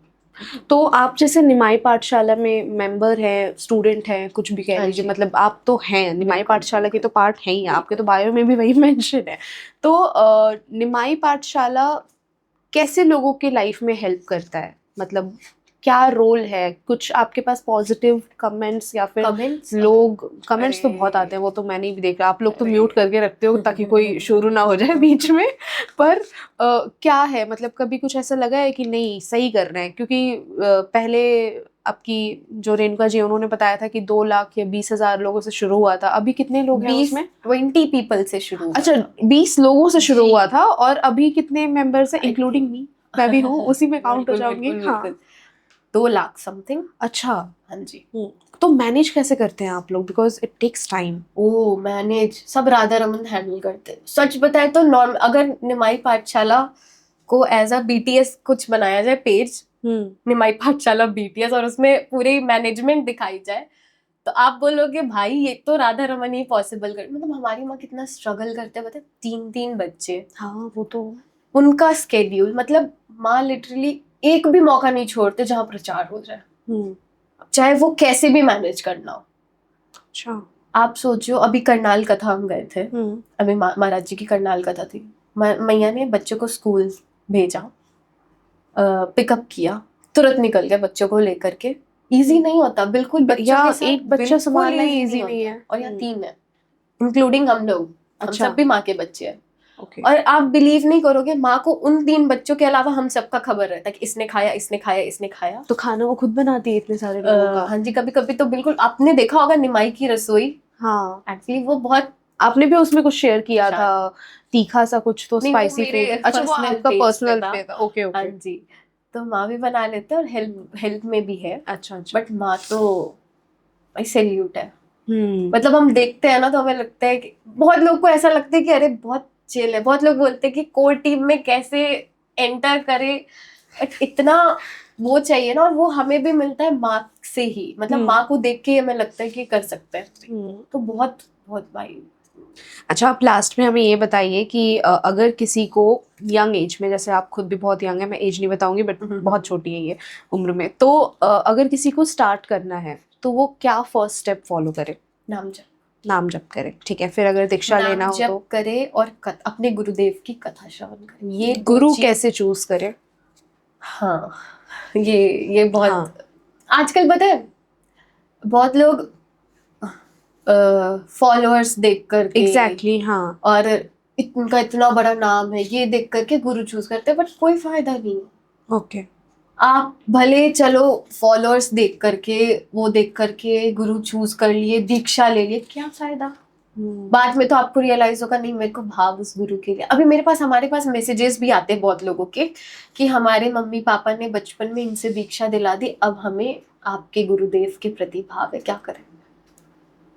तो आप जैसे निमाई पाठशाला में मेंबर हैं, स्टूडेंट हैं, कुछ भी कह हाँ लीजिए, जी। मतलब आप तो हैं निमाई बिल्कुल, पाठशाला के, तो पार्ट हैं ही, आपके तो बिल्कुल। बायो में भी वही मेंशन है। तो निमाई पाठशाला कैसे लोगों की लाइफ में हेल्प करता है, मतलब क्या रोल है? कुछ आपके पास पॉजिटिव कमेंट्स या फिर कमेंट्स, लोग कमेंट्स तो अरे बहुत आते हैं, वो तो मैंने भी देखा, आप लोग तो अरे म्यूट करके रखते हो ताकि कोई शुरू ना हो जाए बीच में, पर क्या है, मतलब कभी कुछ ऐसा लगा है कि नहीं सही कर रहे हैं? क्योंकि पहले आपकी जो रेणुका जी उन्होंने बताया था कि 2 लाख या 20,000 लोगों से शुरू हुआ था, अभी कितने लोग हैं 20 उसमें? 20 पीपल से शुरू हुआ अच्छा, था। 20 लोगों से शुरू जी। हुआ था, और अभी कितने मेंबर्स हैं I इंक्लूडिंग think- मी? मैं भी हूँ, उसी में काउंट हो बिल्कुल जाऊंगी। बिल्कुल हाँ। बिल्कुल, 2 लाख समथिंग। अच्छा। हाँ जी। तो मैनेज कैसे करते हैं आप लोग, बिकॉज इट टेक्स टाइम? ओ मैनेज सब राधा रमन हैंडल करते हैं। सच बताए तो नॉर्म, अगर निमाई पाठशाला को एज अ बीटीएस कुछ बनाया जाए पेज, निमाई पाठशाला बीटीएस, और उसमें पूरी मैनेजमेंट दिखाई जाए, तो आप बोलोगे भाई ये तो राधा रमन ही पॉसिबल कर। मतलब हमारी माँ कितना स्ट्रगल करते हैं, बताए 3 बच्चे, हाँ वो तो। उनका स्केड्यूल, मतलब माँ लिटरली एक भी मौका नहीं छोड़ते जहाँ प्रचार हो जाए, चाहे वो कैसे भी मैनेज करना हो। अच्छा। आप सोचो, अभी करनाल कथा हम गए थे, अभी महाराज जी की करनाल कथा थी, मैया ने बच्चों को स्कूल भेजा, पिकअप किया, तुरंत निकल गए बच्चों को लेकर के। इजी नहीं होता बिल्कुल, बच्चों के साथ एक बच्चा बिल्कुल संभालना easy इजी नहीं है। और यहाँ 3 है, इंक्लूडिंग हम लोग, हम अच्छा। सब भी माँ के बच्चे हैं। ओके। और आप बिलीव नहीं करोगे, माँ को उन 3 बच्चों के अलावा हम सबका खबर रहता है कि इसने खाया, इसने खाया, इसने खाया। तो खाना वो खुद बनाती है इतने सारे लोगों का? हाँ जी, कभी कभी तो बिल्कुल, आपने देखा होगा निमाई की रसोई, हाँ एक्चुअली वो बहुत, आपने भी उसमें कुछ शेयर किया शायद। था, तीखा सा कुछ तो, नहीं वो स्पाइसी मेरे फूड? अच्छा, वो personal आपका page पर्सनल था। पे था। ओके हाँ ओके। जी, तो माँ भी बना लेते हैं और हेल्प हेल्प में भी है, अच्छा अच्छा। बट माँ तो भाई सैल्यूट है। हम्म। मतलब हम देखते हैं ना तो हमें लगता है कि, बहुत लोग को ऐसा लगता है कि अरे बहुत चिल है, बहुत लोग बोलते हैं कि कोर टीम में कैसे एंटर करे, बट इतना वो चाहिए ना, और वो हमें भी मिलता है माँ से ही, मतलब माँ को देख के हमें लगता है कि कर सकते हैं, तो बहुत बहुत भाई। अच्छा, आप लास्ट में हमें ये बताइए कि अगर किसी को यंग एज में, जैसे आप खुद भी बहुत यंग है, मैं एज नहीं बताऊंगी बट बहुत छोटी है ये उम्र में, तो अगर किसी को स्टार्ट करना है तो वो क्या फर्स्ट स्टेप फॉलो करे? नाम जप करे, ठीक है। फिर अगर दीक्षा लेना हो तो? करे और अपने गुरुदेव की कथा श्रवण करे। ये गुरु कैसे चूज करे? हाँ, ये बहुत, हाँ। आजकल पता है बहुत लोग फॉलोअर्स देख करके एग्जैक्टली हाँ और इनका इतना बड़ा नाम है ये देख करके गुरु चूज करते हैं, बट कोई फायदा नहीं है। ओके आप भले चलो फॉलोअर्स देख करके, वो देख करके गुरु चूज कर लिए, दीक्षा ले लिए, क्या फायदा? बाद में तो आपको रियलाइज होगा नहीं मेरे को भाव उस गुरु के लिए। अभी हमारे पास मैसेजेस भी आते हैं बहुत लोगों के कि हमारे मम्मी पापा ने बचपन में इनसे दीक्षा दिला दी, अब हमें आपके गुरुदेव के प्रति भाव है, क्या करें?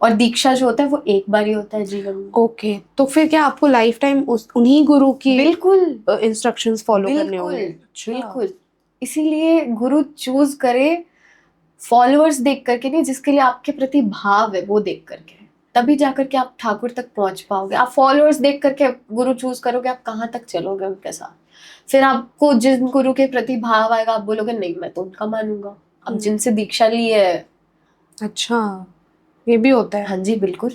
और दीक्षा जो होता है वो एक बार ही होता है जीवन में। ओके तो फिर क्या आपको लाइफ टाइम उन्हीं गुरु की बिल्कुल इंस्ट्रक्शंस फॉलो करने बिल्कुल होंगे? बिल्कुल। इसीलिए गुरु चूज करे फॉलोअर्स देख करके नहीं, जिसके लिए आपके प्रति भाव है वो देख करके, तभी जाकर के आप ठाकुर तक पहुंच पाओगे। आप फॉलोअर्स देख करके गुरु चूज करोगे, आप कहाँ तक चलोगे उनके साथ? फिर आपको जिन गुरु के प्रति भाव आएगा आप बोलोगे नहीं मैं तो उनका मानूंगा। अब जिनसे दीक्षा ली है। अच्छा ये भी होता है। हाँ जी बिल्कुल।